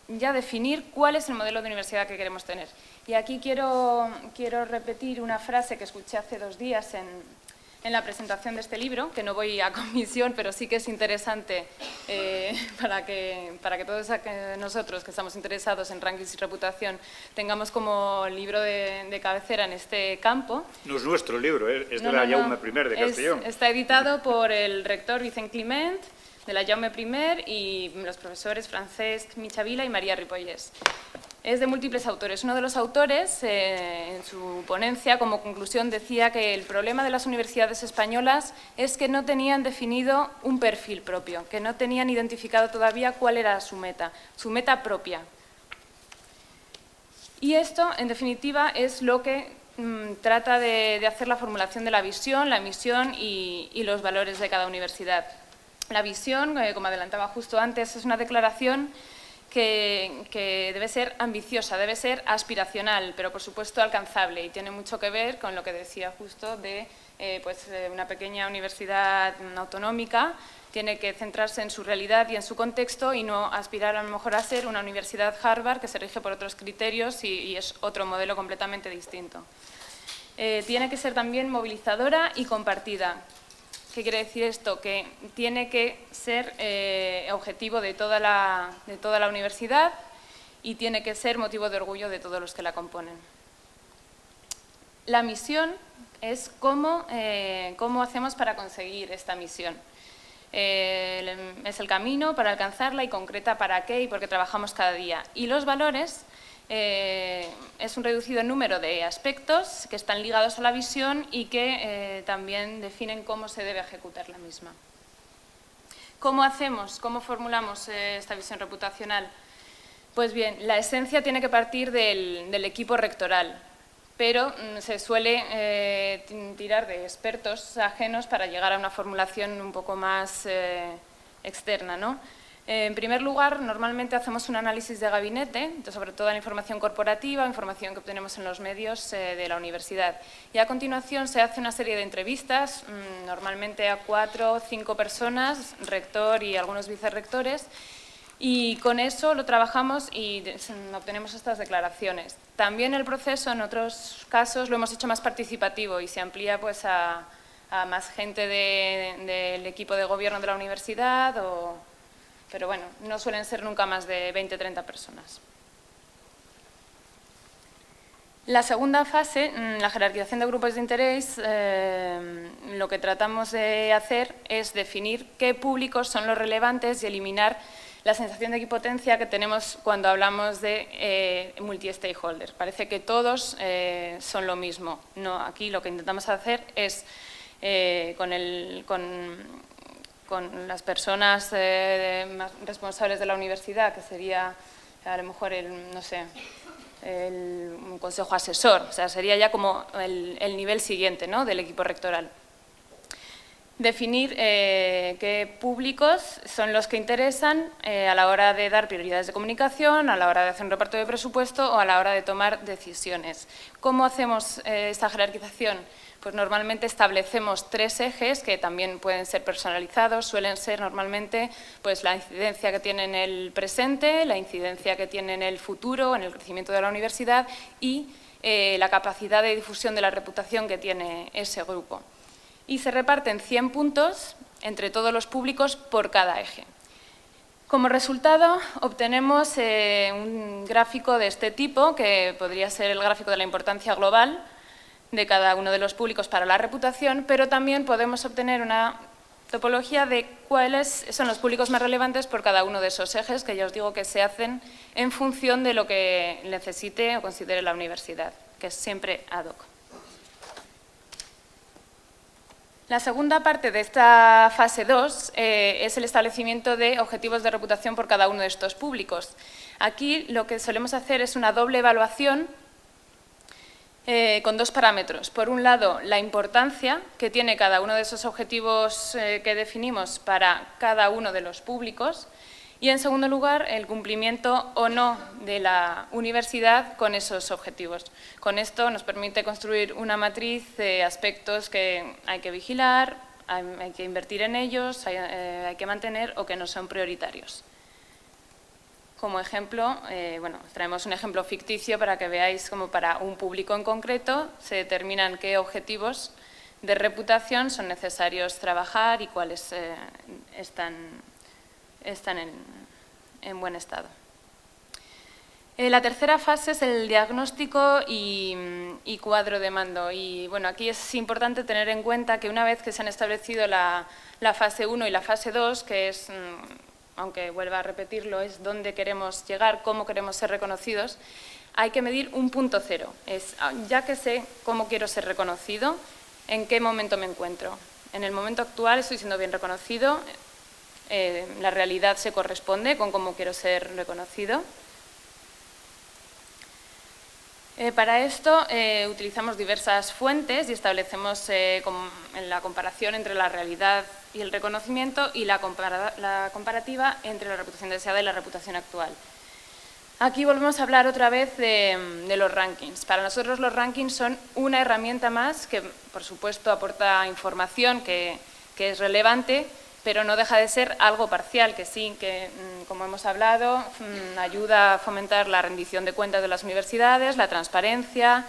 ya definir cuál es el modelo de universidad que queremos tener. Y aquí quiero repetir una frase que escuché hace 2 días en la presentación de este libro, que no voy a comisión, pero sí que es interesante para que todos nosotros que estamos interesados en rankings y reputación tengamos como libro de cabecera en este campo. No es nuestro libro, es de la Jaume I de Castellón. Está editado por el rector Vicent Climent, de la Jaume I, y los profesores Francesc Michavila y María Ripollés. Es de múltiples autores. Uno de los autores, en su ponencia, como conclusión, decía que el problema de las universidades españolas es que no tenían definido un perfil propio, que no tenían identificado todavía cuál era su meta propia. Y esto, en definitiva, es lo que trata de hacer la formulación de la visión, la misión y los valores de cada universidad. La visión, como adelantaba justo antes, es una declaración que debe ser ambiciosa, debe ser aspiracional, pero por supuesto alcanzable, y tiene mucho que ver con lo que decía justo de una pequeña universidad autonómica. Tiene que centrarse en su realidad y en su contexto y no aspirar a lo mejor a ser una universidad Harvard que se rige por otros criterios y es otro modelo completamente distinto. Tiene que ser también movilizadora y compartida. ¿Qué quiere decir esto? Que tiene que ser objetivo de toda la universidad y tiene que ser motivo de orgullo de todos los que la componen. La misión es cómo hacemos para conseguir esta misión. Es el camino para alcanzarla y concreta para qué y por qué trabajamos cada día. Y los valores es un reducido número de aspectos que están ligados a la visión y que también definen cómo se debe ejecutar la misma. ¿Cómo hacemos, cómo formulamos esta visión reputacional? Pues bien, la esencia tiene que partir del equipo rectoral, pero se suele tirar de expertos ajenos para llegar a una formulación un poco más externa, ¿no? En primer lugar, normalmente hacemos un análisis de gabinete, sobre toda la información corporativa, información que obtenemos en los medios de la universidad. Y a continuación se hace una serie de entrevistas, normalmente a 4 o 5 personas, rector y algunos vicerrectores, y con eso lo trabajamos y obtenemos estas declaraciones. También el proceso, en otros casos, lo hemos hecho más participativo y se amplía pues, a a más gente del equipo de gobierno de la universidad, pero bueno, no suelen ser nunca más de 20-30 personas. La segunda fase, la jerarquización de grupos de interés, lo que tratamos de hacer es definir qué públicos son los relevantes y eliminar la sensación de equipotencia que tenemos cuando hablamos de multi-stakeholders. Parece que todos son lo mismo. No, aquí lo que intentamos hacer es, con las personas más responsables de la universidad, que sería a lo mejor un consejo asesor, o sea, sería ya como el nivel siguiente, ¿no?, del equipo rectoral. Definir qué públicos son los que interesan a la hora de dar prioridades de comunicación, a la hora de hacer un reparto de presupuesto o a la hora de tomar decisiones. ¿Cómo hacemos esta jerarquización? Pues normalmente establecemos 3 ejes que también pueden ser personalizados, suelen ser normalmente pues, la incidencia que tiene en el presente, la incidencia que tiene en el futuro, en el crecimiento de la universidad y la capacidad de difusión de la reputación que tiene ese grupo. Y se reparten 100 puntos entre todos los públicos por cada eje. Como resultado, obtenemos un gráfico de este tipo, que podría ser el gráfico de la importancia global de cada uno de los públicos para la reputación, pero también podemos obtener una topología de cuáles son los públicos más relevantes por cada uno de esos ejes, que ya os digo que se hacen en función de lo que necesite o considere la universidad, que es siempre ad hoc. La segunda parte de esta fase 2 es el establecimiento de objetivos de reputación por cada uno de estos públicos. Aquí lo que solemos hacer es una doble evaluación con 2 parámetros. Por un lado, la importancia que tiene cada uno de esos objetivos que definimos para cada uno de los públicos y, en segundo lugar, el cumplimiento o no de la universidad con esos objetivos. Con esto nos permite construir una matriz de aspectos que hay que vigilar, hay que invertir en ellos, hay que mantener o que no son prioritarios. Como ejemplo, traemos un ejemplo ficticio para que veáis cómo para un público en concreto se determinan qué objetivos de reputación son necesarios trabajar y cuáles están en buen estado. La tercera fase es el diagnóstico y cuadro de mando. Y bueno, aquí es importante tener en cuenta que una vez que se han establecido la fase 1 y la fase 2, que es, aunque vuelva a repetirlo, es dónde queremos llegar, cómo queremos ser reconocidos, hay que medir un punto cero. Es, ya que sé cómo quiero ser reconocido, ¿en qué momento me encuentro? En el momento actual estoy siendo bien reconocido, la realidad se corresponde con cómo quiero ser reconocido. Para esto utilizamos diversas fuentes y establecemos la comparación entre la realidad y el reconocimiento y la comparativa entre la reputación deseada y la reputación actual. Aquí volvemos a hablar otra vez de los rankings. Para nosotros los rankings son una herramienta más que, por supuesto, aporta información que es relevante, pero no deja de ser algo parcial, que sí, que como hemos hablado, ayuda a fomentar la rendición de cuentas de las universidades, la transparencia,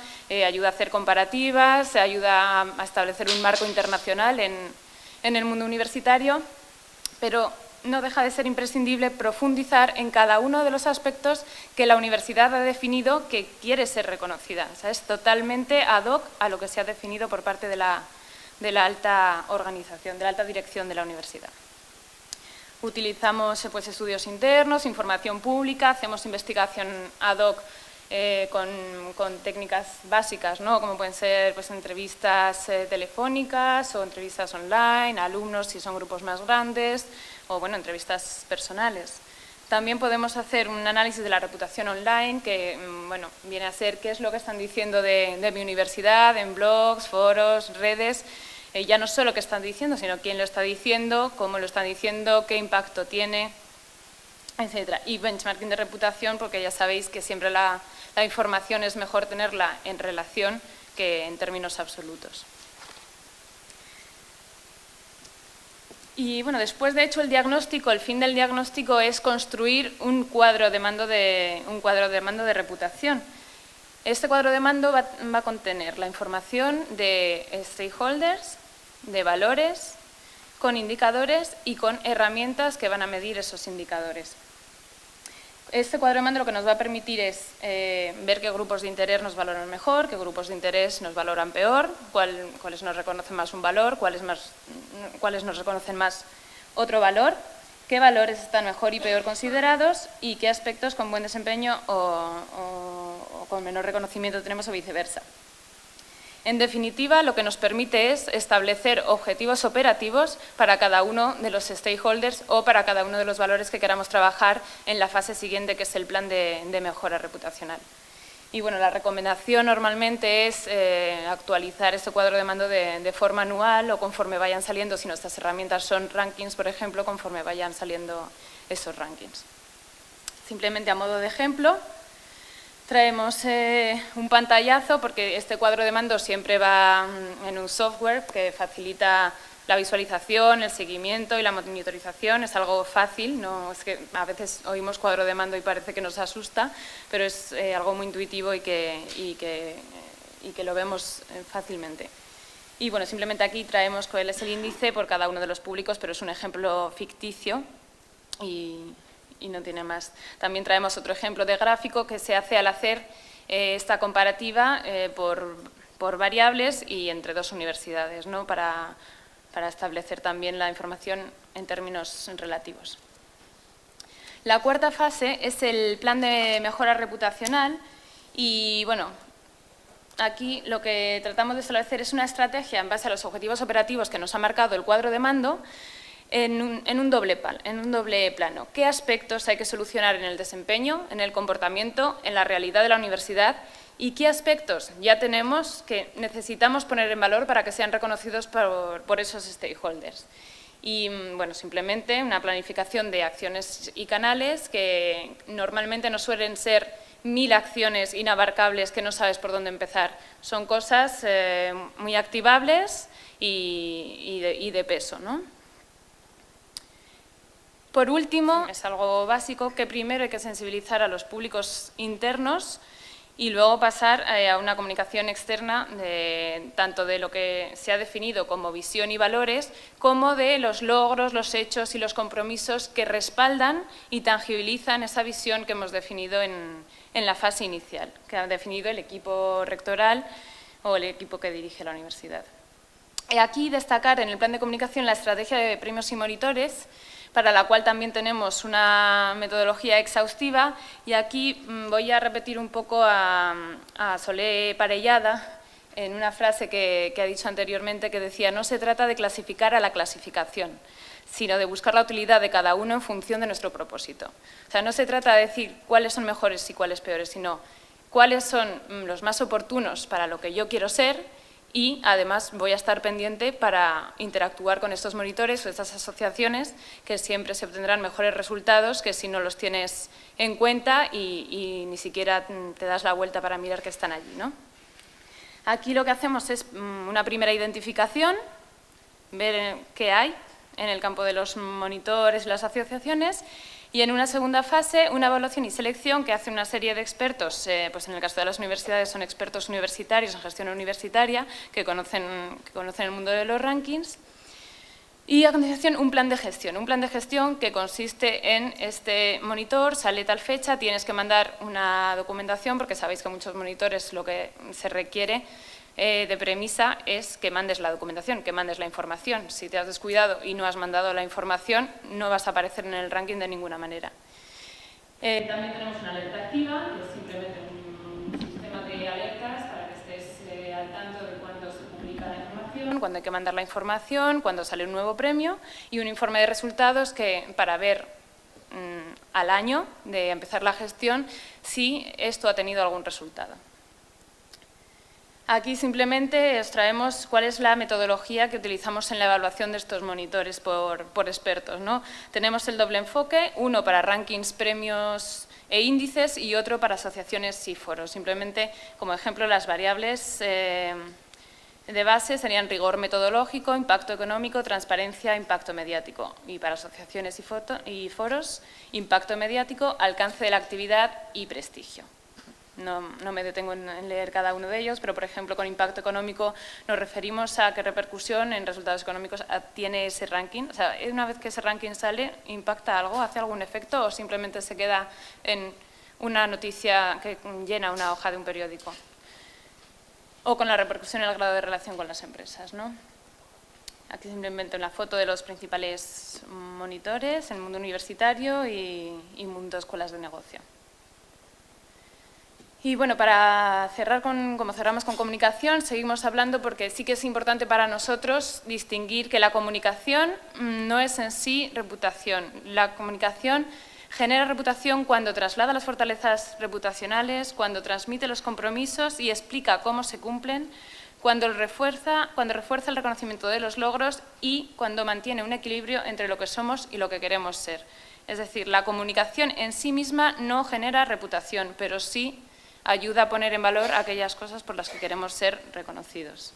ayuda a hacer comparativas, ayuda a establecer un marco internacional en el mundo universitario, pero no deja de ser imprescindible profundizar en cada uno de los aspectos que la universidad ha definido que quiere ser reconocida. O sea, es totalmente ad hoc a lo que se ha definido por parte de la alta organización, de la alta dirección de la universidad. Utilizamos estudios internos, información pública, hacemos investigación ad hoc con técnicas básicas, ¿no? Como pueden ser entrevistas telefónicas o entrevistas online, alumnos si son grupos más grandes o entrevistas personales. También podemos hacer un análisis de la reputación online que viene a ser qué es lo que están diciendo de mi universidad en blogs, foros, redes, ya no solo qué están diciendo, sino quién lo está diciendo, cómo lo están diciendo, qué impacto tiene, etc. Y benchmarking de reputación, porque ya sabéis que siempre la información es mejor tenerla en relación que en términos absolutos. Y después de hecho el diagnóstico, el fin del diagnóstico es construir un cuadro de mando de reputación. Este cuadro de mando va a contener la información de stakeholders, de valores, con indicadores y con herramientas que van a medir esos indicadores. Este cuadro de mando lo que nos va a permitir es ver qué grupos de interés nos valoran mejor, qué grupos de interés nos valoran peor, cuáles nos reconocen más un valor, cuáles nos reconocen más otro valor, qué valores están mejor y peor considerados y qué aspectos con buen desempeño o con menor reconocimiento tenemos o viceversa. En definitiva, lo que nos permite es establecer objetivos operativos para cada uno de los stakeholders o para cada uno de los valores que queramos trabajar en la fase siguiente, que es el plan de mejora reputacional. Y bueno, la recomendación normalmente es actualizar este cuadro de mando de forma anual o conforme vayan saliendo, si nuestras herramientas son rankings, por ejemplo, conforme vayan saliendo esos rankings. Simplemente a modo de ejemplo, traemos un pantallazo porque este cuadro de mando siempre va en un software que facilita la visualización, el seguimiento y la monitorización. Es algo fácil, no es que a veces oímos cuadro de mando y parece que nos asusta, pero es algo muy intuitivo y que lo vemos fácilmente. Y bueno, simplemente aquí traemos cuál es el índice por cada uno de los públicos, pero es un ejemplo ficticio y no tiene más. También traemos otro ejemplo de gráfico que se hace al hacer esta comparativa por variables y entre dos universidades, ¿no? para establecer también la información en términos relativos. La cuarta fase es el plan de mejora reputacional y, bueno, aquí lo que tratamos de establecer es una estrategia en base a los objetivos operativos que nos ha marcado el cuadro de mando en un doble plano. ¿Qué aspectos hay que solucionar en el desempeño, en el comportamiento, en la realidad de la universidad? ¿Y qué aspectos ya tenemos que necesitamos poner en valor para que sean reconocidos por esos stakeholders? Y, bueno, simplemente una planificación de acciones y canales que normalmente no suelen ser 1000 acciones inabarcables que no sabes por dónde empezar. Son cosas muy activables y de peso, ¿no? Por último, es algo básico, que primero hay que sensibilizar a los públicos internos y luego pasar a una comunicación externa tanto de lo que se ha definido como visión y valores, como de los logros, los hechos y los compromisos que respaldan y tangibilizan esa visión que hemos definido en la fase inicial, que ha definido el equipo rectoral o el equipo que dirige la universidad. Aquí destacar en el plan de comunicación la estrategia de premios y monitores, para la cual también tenemos una metodología exhaustiva, y aquí voy a repetir un poco a Solé Parellada en una frase que ha dicho anteriormente, que decía: no se trata de clasificar a la clasificación, sino de buscar la utilidad de cada uno en función de nuestro propósito. O sea, no se trata de decir cuáles son mejores y cuáles peores, sino cuáles son los más oportunos para lo que yo quiero ser, y además voy a estar pendiente para interactuar con estos monitores o estas asociaciones, que siempre se obtendrán mejores resultados que si no los tienes en cuenta y ni siquiera te das la vuelta para mirar que están allí, ¿no? Aquí lo que hacemos es una primera identificación, ver qué hay en el campo de los monitores y las asociaciones, y en una segunda fase, una evaluación y selección que hace una serie de expertos, pues en el caso de las universidades son expertos universitarios en gestión universitaria, que conocen el mundo de los rankings. Y a continuación un plan de gestión que consiste en este monitor, sale tal fecha, tienes que mandar una documentación, porque sabéis que muchos monitores lo que se requiere de premisa es que mandes la documentación, que mandes la información. Si te has descuidado y no has mandado la información, no vas a aparecer en el ranking de ninguna manera. También tenemos una alerta activa, que es simplemente un sistema de alertas para que estés al tanto de cuándo se publica la información, cuándo hay que mandar la información, cuándo sale un nuevo premio, y un informe de resultados que para ver al año de empezar la gestión si esto ha tenido algún resultado. Aquí simplemente os traemos cuál es la metodología que utilizamos en la evaluación de estos monitores por expertos, ¿no? Tenemos el doble enfoque, uno para rankings, premios e índices y otro para asociaciones y foros. Simplemente, como ejemplo, las variables de base serían rigor metodológico, impacto económico, transparencia, impacto mediático. Y para asociaciones y foros, impacto mediático, alcance de la actividad y prestigio. no me detengo en leer cada uno de ellos, pero, por ejemplo, con impacto económico nos referimos a qué repercusión en resultados económicos tiene ese ranking. O sea, una vez que ese ranking sale, ¿impacta algo? ¿Hace algún efecto o simplemente se queda en una noticia que llena una hoja de un periódico? O con la repercusión en el grado de relación con las empresas, ¿no? Aquí simplemente una foto de los principales monitores, el mundo universitario y mundo escuelas de negocio. Y bueno, para cerrar, como cerramos con comunicación, seguimos hablando porque sí que es importante para nosotros distinguir que la comunicación no es en sí reputación. La comunicación genera reputación cuando traslada las fortalezas reputacionales, cuando transmite los compromisos y explica cómo se cumplen, cuando refuerza el reconocimiento de los logros y cuando mantiene un equilibrio entre lo que somos y lo que queremos ser. Es decir, la comunicación en sí misma no genera reputación, pero sí ayuda a poner en valor aquellas cosas por las que queremos ser reconocidos.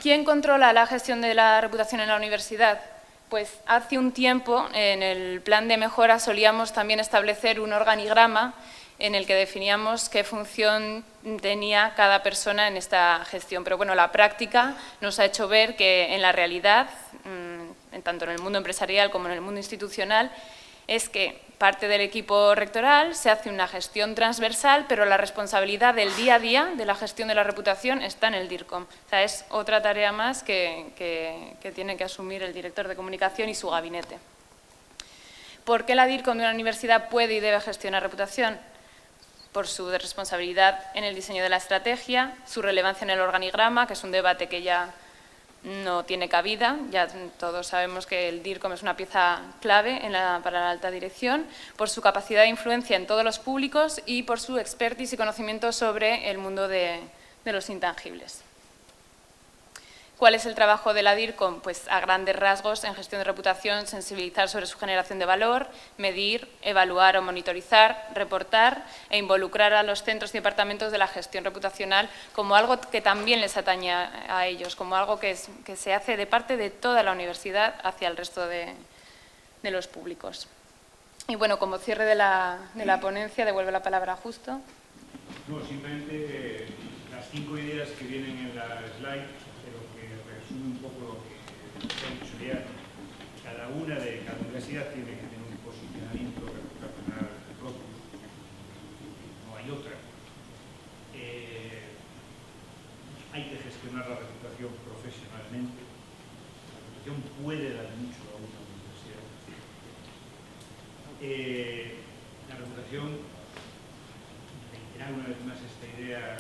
¿Quién controla la gestión de la reputación en la universidad? Pues hace un tiempo, en el plan de mejora, solíamos también establecer un organigrama en el que definíamos qué función tenía cada persona en esta gestión. Pero bueno, la práctica nos ha hecho ver que en la realidad, tanto en el mundo empresarial como en el mundo institucional, es que parte del equipo rectoral se hace una gestión transversal, pero la responsabilidad del día a día de la gestión de la reputación está en el DIRCOM. O sea, es otra tarea más que tiene que asumir el director de comunicación y su gabinete. ¿Por qué la DIRCOM de una universidad puede y debe gestionar reputación? Por su responsabilidad en el diseño de la estrategia, su relevancia en el organigrama, que es un debate que ya no tiene cabida. Ya todos sabemos que el DIRCOM es una pieza clave para la alta dirección, por su capacidad de influencia en todos los públicos y por su expertise y conocimiento sobre el mundo de los intangibles. ¿Cuál es el trabajo de la DIRCOM? Pues a grandes rasgos, en gestión de reputación, sensibilizar sobre su generación de valor, medir, evaluar o monitorizar, reportar e involucrar a los centros y departamentos de la gestión reputacional como algo que también les atañe a ellos, como algo que se hace de parte de toda la universidad hacia el resto de los públicos. Y bueno, como cierre de la ponencia, devuelvo la palabra a Justo. No, simplemente las 5 ideas que vienen en la slide, un poco lo que he dicho ya. Cada universidad tiene que tener un posicionamiento reputacional propio, no hay otra. Hay que gestionar la reputación profesionalmente. La reputación puede dar mucho a una universidad. La reputación, reiterar una vez más esta idea,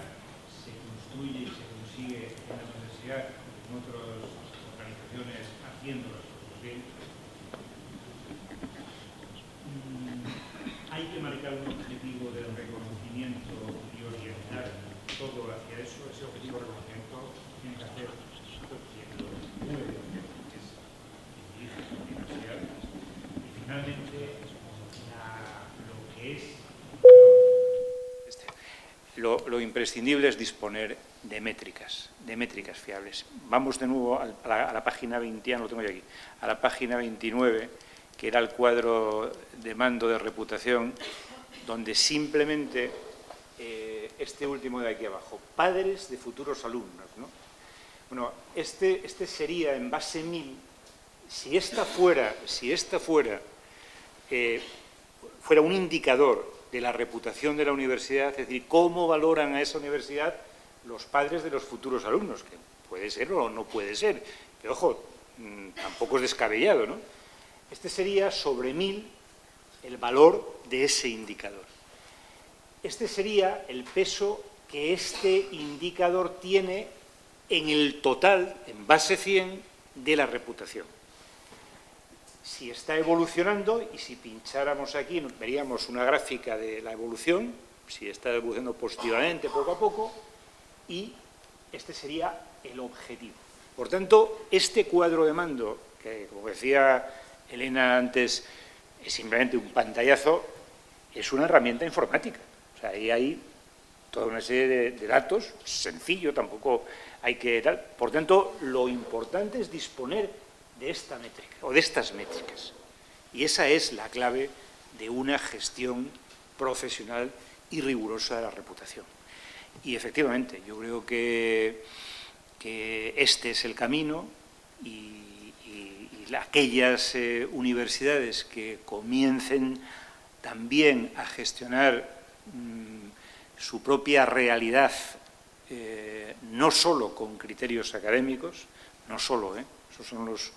se construye y se consigue en la universidad, en otras organizaciones haciendo las cosas bien. Hay que marcar un objetivo de reconocimiento y orientar todo hacia eso. Ese objetivo de reconocimiento tiene que hacer quien lo mueve, que es quien dirige la universidad. Y finalmente, lo que es... Lo imprescindible es disponer de métricas fiables. Vamos de nuevo a la página 20, ya no lo tengo yo aquí, a la página 29, que era el cuadro de mando de reputación, donde simplemente este último de aquí abajo, padres de futuros alumnos, ¿no? Bueno, este sería en base 1000, si esta fuera un indicador de la reputación de la universidad, es decir, cómo valoran a esa universidad los padres de los futuros alumnos, que puede ser o no puede ser, pero ojo, tampoco es descabellado, ¿no? Este sería sobre 1000 el valor de ese indicador. Este sería el peso que este indicador tiene en el total, en base 100, de la reputación. Si está evolucionando, y si pincháramos aquí, veríamos una gráfica de la evolución, si está evolucionando positivamente poco a poco, y este sería el objetivo. Por tanto, este cuadro de mando, que como decía Elena antes, es simplemente un pantallazo, es una herramienta informática. O sea, ahí hay toda una serie de datos, sencillo, tampoco hay que tal. Por tanto, lo importante es disponer de esta métrica, o de estas métricas. Y esa es la clave de una gestión profesional y rigurosa de la reputación. Y efectivamente, yo creo que este es el camino y aquellas universidades que comiencen también a gestionar su propia realidad, no solo con criterios académicos, no solo, esos son los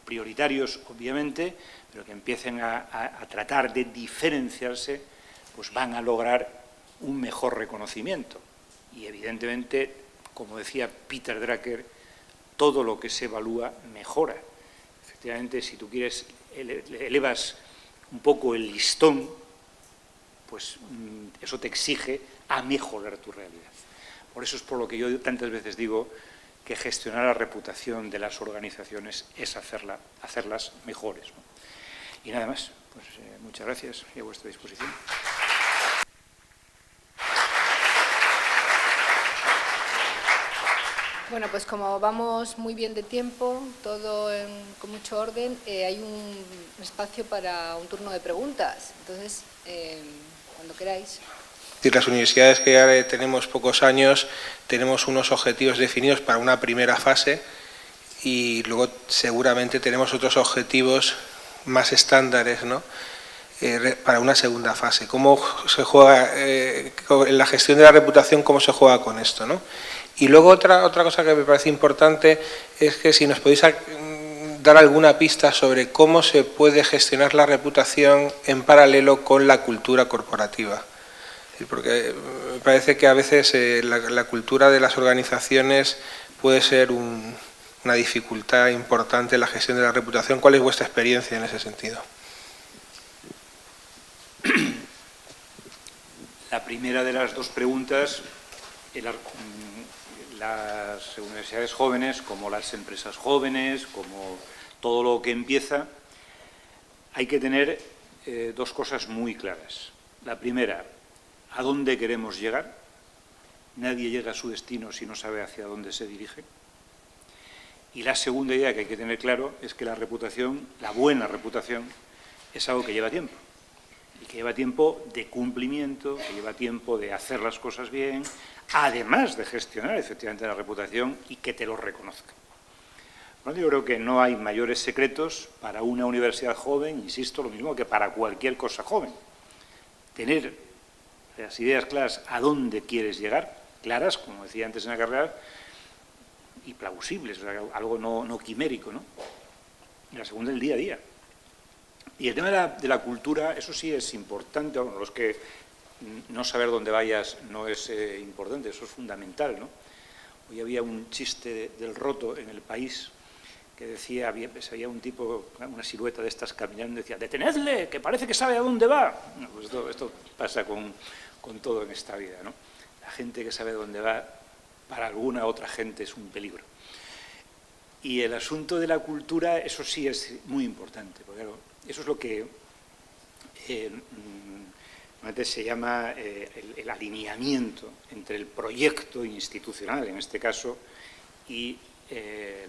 prioritarios, obviamente, pero que empiecen a tratar de diferenciarse, pues van a lograr un mejor reconocimiento. Y, evidentemente, como decía Peter Drucker, todo lo que se evalúa mejora. Efectivamente, si tú quieres, elevas un poco el listón, pues eso te exige a mejorar tu realidad. Por eso es por lo que yo tantas veces digo que gestionar la reputación de las organizaciones es hacerlas mejores, ¿no? Y nada más, pues muchas gracias y a vuestra disposición. Bueno, pues como vamos muy bien de tiempo, todo con mucho orden, hay un espacio para un turno de preguntas. Entonces, cuando queráis. Las universidades que ya tenemos pocos años, tenemos unos objetivos definidos para una primera fase y luego seguramente tenemos otros objetivos más estándares, ¿no?, para una segunda fase. ¿Cómo se juega en la gestión de la reputación? ¿Cómo se juega con esto, ¿no? Y luego otra cosa que me parece importante es que si nos podéis dar alguna pista sobre cómo se puede gestionar la reputación en paralelo con la cultura corporativa. Porque me parece que a veces la cultura de las organizaciones puede ser una dificultad importante en la gestión de la reputación. ¿Cuál es vuestra experiencia en ese sentido? La primera de las dos preguntas, las universidades jóvenes, como las empresas jóvenes, como todo lo que empieza, hay que tener dos cosas muy claras. La primera, ¿a dónde queremos llegar? Nadie llega a su destino si no sabe hacia dónde se dirige. Y la segunda idea que hay que tener claro es que la reputación, la buena reputación, es algo que lleva tiempo. Y que lleva tiempo de cumplimiento, que lleva tiempo de hacer las cosas bien, además de gestionar efectivamente la reputación y que te lo reconozca. Bueno, yo creo que no hay mayores secretos para una universidad joven, insisto, lo mismo que para cualquier cosa joven. Tener las ideas claras a dónde quieres llegar, claras, como decía antes en la carrera, y plausibles, o sea, algo no quimérico, ¿no? Y la segunda, el día a día. Y el tema de la cultura, eso sí es importante. Bueno, los que no saber dónde vayas no es importante, eso es fundamental, ¿no? Hoy había un chiste del Roto en El País que decía, había un tipo, una silueta de estas caminando, y decía, ¡detenedle, que parece que sabe a dónde va! No, pues esto pasa con todo en esta vida, ¿no? La gente que sabe dónde va, para alguna otra gente es un peligro. Y el asunto de la cultura, eso sí es muy importante, porque claro, eso es lo que se llama el alineamiento entre el proyecto institucional, en este caso, y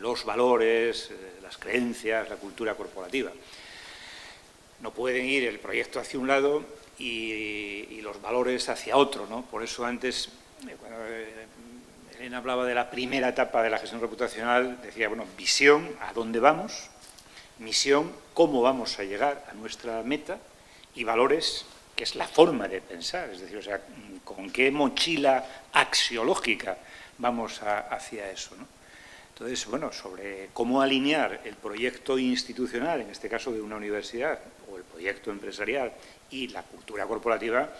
los valores, las creencias, la cultura corporativa. No pueden ir el proyecto hacia un lado y los valores hacia otro, ¿no? Por eso antes, cuando Elena hablaba de la primera etapa de la gestión reputacional, decía, bueno, visión, ¿a dónde vamos? Misión, ¿cómo vamos a llegar a nuestra meta? Y valores, que es la forma de pensar, es decir, o sea, ¿con qué mochila axiológica vamos hacia eso, ¿no? Entonces, bueno, sobre cómo alinear el proyecto institucional, en este caso de una universidad, o el proyecto empresarial y la cultura corporativa,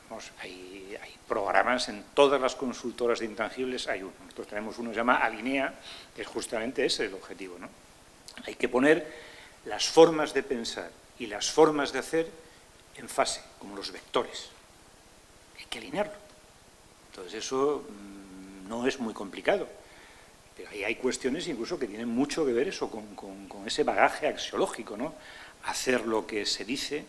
vamos, hay programas en todas las consultoras de intangibles, hay uno. Nosotros tenemos uno que se llama Alinea, que es justamente ese el objetivo, ¿no? Hay que poner las formas de pensar y las formas de hacer en fase, como los vectores. Hay que alinearlo. Entonces, eso no es muy complicado. Pero ahí hay cuestiones incluso que tienen mucho que ver eso con ese bagaje axiológico, ¿no? Hacer lo que se dice,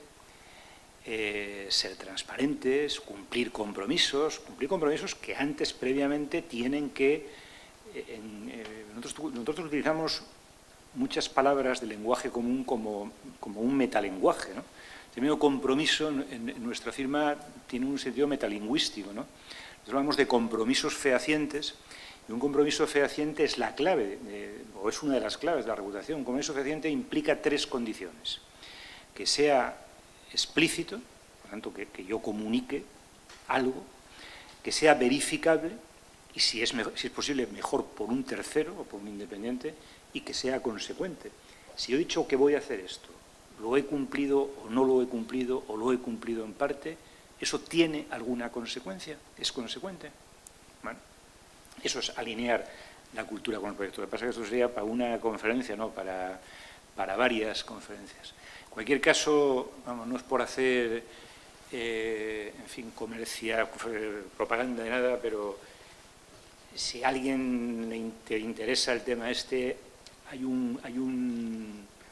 ser transparentes, cumplir compromisos que antes, previamente, tienen que... nosotros utilizamos muchas palabras de lenguaje común como un metalenguaje, ¿no? O El término compromiso en nuestra firma tiene un sentido metalingüístico, ¿no? Nosotros hablamos de compromisos fehacientes, y un compromiso fehaciente es la clave, o es una de las claves de la reputación. Un compromiso fehaciente implica 3 condiciones: que sea explícito, por tanto, que yo comunique algo, que sea verificable, y si es posible, mejor por un tercero o por un independiente, y que sea consecuente. Si yo he dicho que voy a hacer esto, lo he cumplido o no lo he cumplido, o lo he cumplido en parte, ¿eso tiene alguna consecuencia? ¿Es consecuente? Bueno, eso es alinear la cultura con el proyecto. Lo que pasa es que esto sería para una conferencia, no para varias conferencias. En cualquier caso, vamos, no es por hacer, en fin, comercial, propaganda de nada, pero si a alguien le interesa el tema este,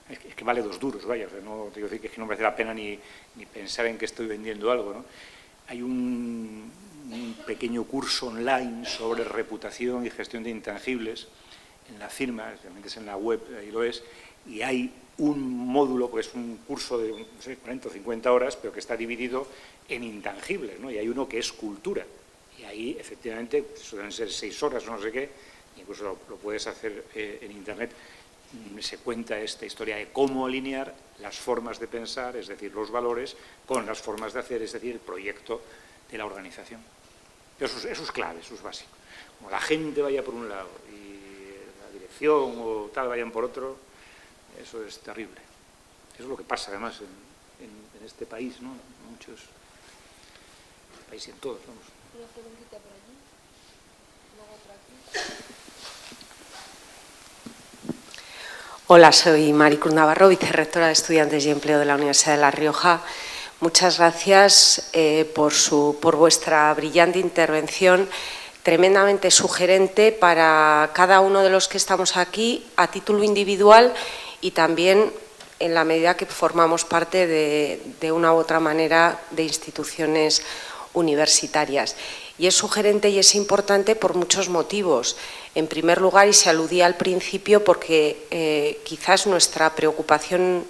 es que vale 2 duros, vaya, o sea, no te digo decir que es que no merece la pena ni pensar en que estoy vendiendo algo, ¿no? Hay un pequeño curso online sobre reputación y gestión de intangibles en la firma, realmente es en la web, ahí lo es, y hay un módulo, pues es un curso de no sé, 40 o 50 horas, pero que está dividido en intangibles, ¿no? Y hay uno que es cultura, y ahí efectivamente suelen ser 6 horas, no sé qué, incluso lo puedes hacer en internet. Se cuenta esta historia de cómo alinear las formas de pensar, es decir, los valores, con las formas de hacer, es decir, el proyecto de la organización. Eso es clave, eso es básico. Como la gente vaya por un lado y la dirección o tal vayan por otro, eso es terrible. Eso es lo que pasa además en este país, ¿no? En muchos países y en todos, vamos. Una preguntita por allí, luego otra aquí. Hola, soy Maricruz Navarro, vicerrectora de Estudiantes y Empleo de la Universidad de La Rioja. Muchas gracias por vuestra brillante intervención, tremendamente sugerente para cada uno de los que estamos aquí a título individual y también en la medida que formamos parte de una u otra manera de instituciones universitarias. Y es sugerente y es importante por muchos motivos. En primer lugar, y se aludía al principio, porque quizás nuestra preocupación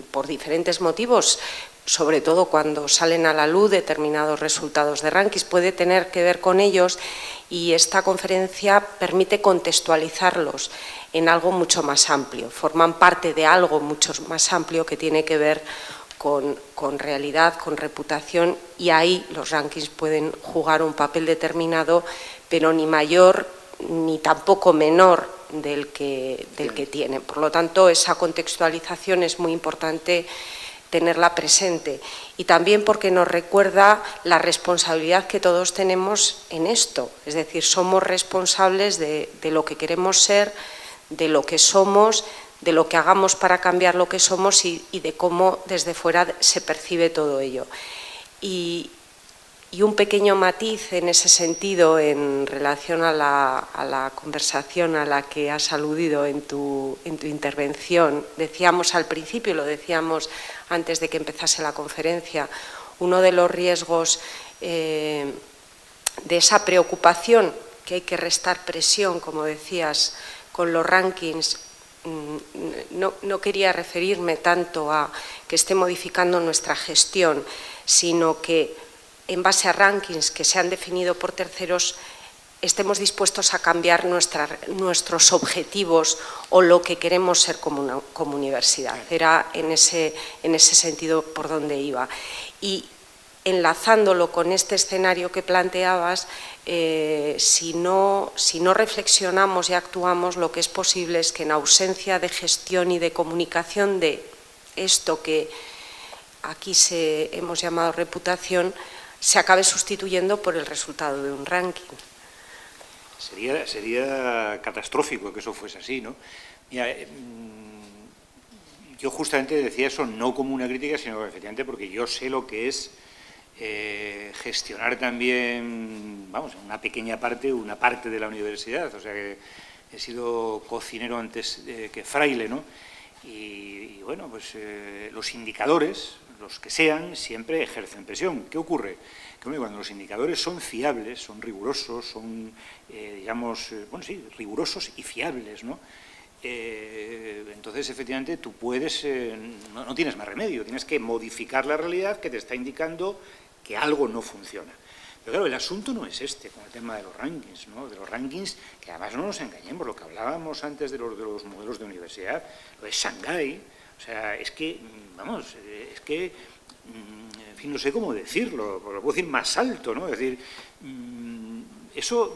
por diferentes motivos, sobre todo cuando salen a la luz determinados resultados de rankings, puede tener que ver con ellos, y esta conferencia permite contextualizarlos en algo mucho más amplio. Forman parte de algo mucho más amplio que tiene que ver con realidad, con reputación, y ahí los rankings pueden jugar un papel determinado, pero ni mayor ni tampoco menor del que tienen. Por lo tanto, esa contextualización es muy importante tenerla presente, y también porque nos recuerda la responsabilidad que todos tenemos en esto. Es decir, somos responsables de lo que queremos ser, de lo que somos, de lo que hagamos para cambiar lo que somos y de cómo desde fuera se percibe todo ello. Y un pequeño matiz en ese sentido en relación a la conversación a la que has aludido en tu intervención. Decíamos al principio, lo decíamos antes de que empezase la conferencia, uno de los riesgos de esa preocupación, que hay que restar presión, como decías, con los rankings. No quería referirme tanto a que esté modificando nuestra gestión, sino que en base a rankings que se han definido por terceros estemos dispuestos a cambiar nuestros objetivos o lo que queremos ser como universidad. Era en ese sentido por donde iba. Y enlazándolo con este escenario que planteabas, si no reflexionamos y actuamos, lo que es posible es que en ausencia de gestión y de comunicación de esto que aquí hemos llamado reputación, se acabe sustituyendo por el resultado de un ranking. Sería catastrófico que eso fuese así, ¿no? Mira, yo justamente decía eso no como una crítica, sino efectivamente porque yo sé lo que es gestionar también, vamos, una pequeña parte, una parte de la universidad. O sea, que he sido cocinero antes que fraile, ¿no? Y bueno, pues los indicadores, los que sean, siempre ejercen presión. ¿Qué ocurre? Que cuando los indicadores son fiables, son rigurosos, son, digamos, bueno, sí, rigurosos y fiables, ¿no? entonces efectivamente tú puedes, no tienes más remedio, tienes que modificar la realidad que te está indicando que algo no funciona. Pero claro, el asunto no es este, con el tema de los rankings, ¿no? De los rankings, que además no nos engañemos, lo que hablábamos antes de los modelos de universidad, lo de Shanghái, o sea, es que, vamos, es que, en fin, no sé cómo decirlo, lo puedo decir más alto, ¿no? Es decir, eso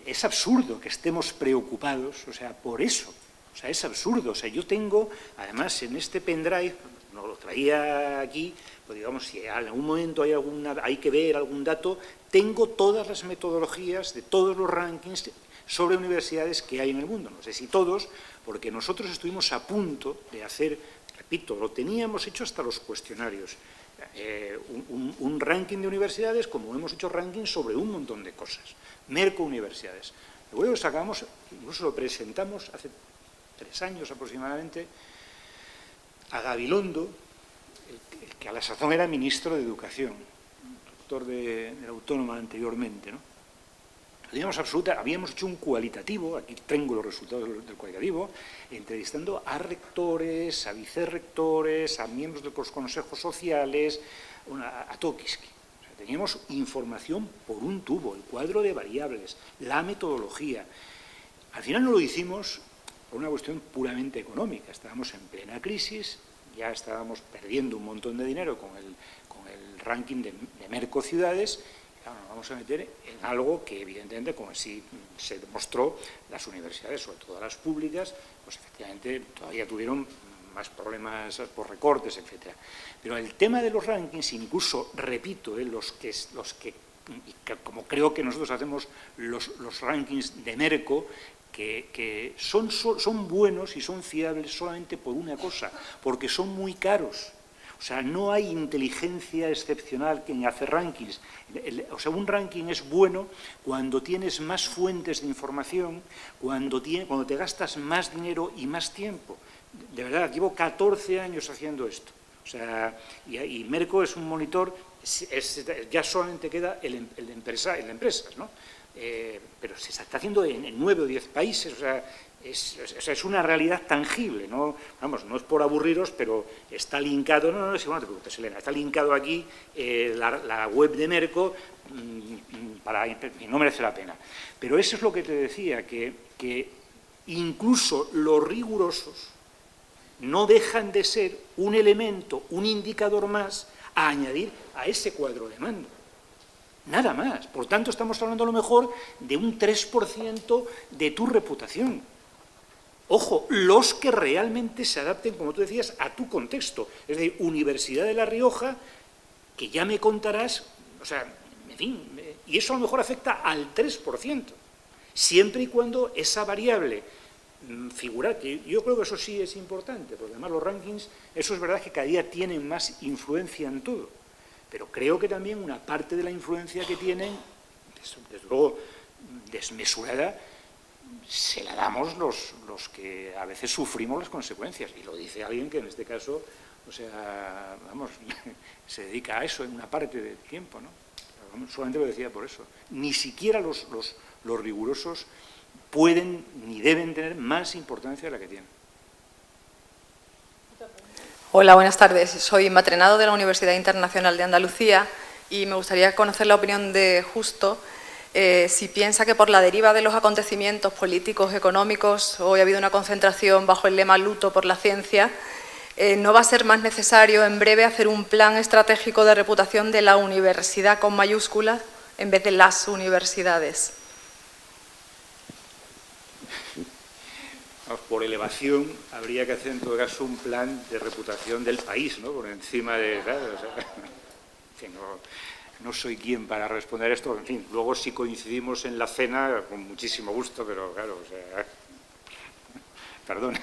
es absurdo que estemos preocupados, o sea, por eso, o sea, es absurdo, o sea, yo tengo, además, en este pendrive, no lo traía aquí, pues digamos, si en algún momento hay que ver algún dato, tengo todas las metodologías de todos los rankings sobre universidades que hay en el mundo. No sé si todos, porque nosotros estuvimos a punto de hacer, repito, lo teníamos hecho hasta los cuestionarios, un ranking de universidades, como hemos hecho rankings sobre un montón de cosas. Merco Universidades. Luego lo sacamos, incluso lo presentamos hace 3 años aproximadamente, a Gabilondo, el que a la sazón era ministro de Educación, doctor de la Autónoma anteriormente, ¿no? Habíamos hecho un cualitativo, aquí tengo los resultados del cualitativo, entrevistando a rectores, a vicerrectores, a miembros de los consejos sociales, a Tokiski. O sea, teníamos información por un tubo, el cuadro de variables, la metodología. Al final no lo hicimos por una cuestión puramente económica, estábamos en plena crisis, ya estábamos perdiendo un montón de dinero con el ranking de Merco Ciudades. Claro, nos vamos a meter en algo que, evidentemente, como así se demostró, las universidades, sobre todo las públicas, pues efectivamente todavía tuvieron más problemas por recortes, etcétera. Pero el tema de los rankings, incluso, repito, los que como creo que nosotros hacemos los rankings de Merco, que son buenos y son fiables solamente por una cosa, porque son muy caros. O sea, no hay inteligencia excepcional en hacer rankings. O sea, un ranking es bueno cuando tienes más fuentes de información, cuando te gastas más dinero y más tiempo. De verdad, llevo 14 años haciendo esto. O sea, y Merco es un monitor, ya solamente queda el de empresas, ¿no? Pero se está haciendo en 9 o 10 países, o sea, es una realidad tangible, ¿no? Vamos, no es por aburriros, pero está linkado, no te preocupes, Elena, está linkado aquí la web de Merco, y no merece la pena. Pero eso es lo que te decía, que incluso los rigurosos no dejan de ser un elemento, un indicador más a añadir a ese cuadro de mando. Nada más. Por tanto, estamos hablando a lo mejor de un 3% de tu reputación. Ojo, los que realmente se adapten, como tú decías, a tu contexto. Es decir, Universidad de La Rioja, que ya me contarás, o sea, en fin, y eso a lo mejor afecta al 3%, siempre y cuando esa variable figura, que yo creo que eso sí es importante, porque además los rankings, eso es verdad que cada día tienen más influencia en todo. Pero creo que también una parte de la influencia que tienen, desde luego desmesurada, se la damos los que a veces sufrimos las consecuencias. Y lo dice alguien que en este caso, o sea, vamos, se dedica a eso en una parte del tiempo, ¿no? Solamente lo decía por eso. Ni siquiera los rigurosos pueden ni deben tener más importancia de la que tienen. Hola, buenas tardes. Soy matrenado de la Universidad Internacional de Andalucía y me gustaría conocer la opinión de Justo. Si piensa que por la deriva de los acontecimientos políticos, económicos, hoy ha habido una concentración bajo el lema luto por la ciencia, ¿no va a ser más necesario en breve hacer un plan estratégico de reputación de la universidad con mayúsculas en vez de las universidades? Por elevación, habría que hacer en todo caso un plan de reputación del país, ¿no? Por encima de... Claro, o sea, que no soy quien para responder esto. En fin, luego si coincidimos en la cena, con muchísimo gusto, pero claro, o sea... Perdona.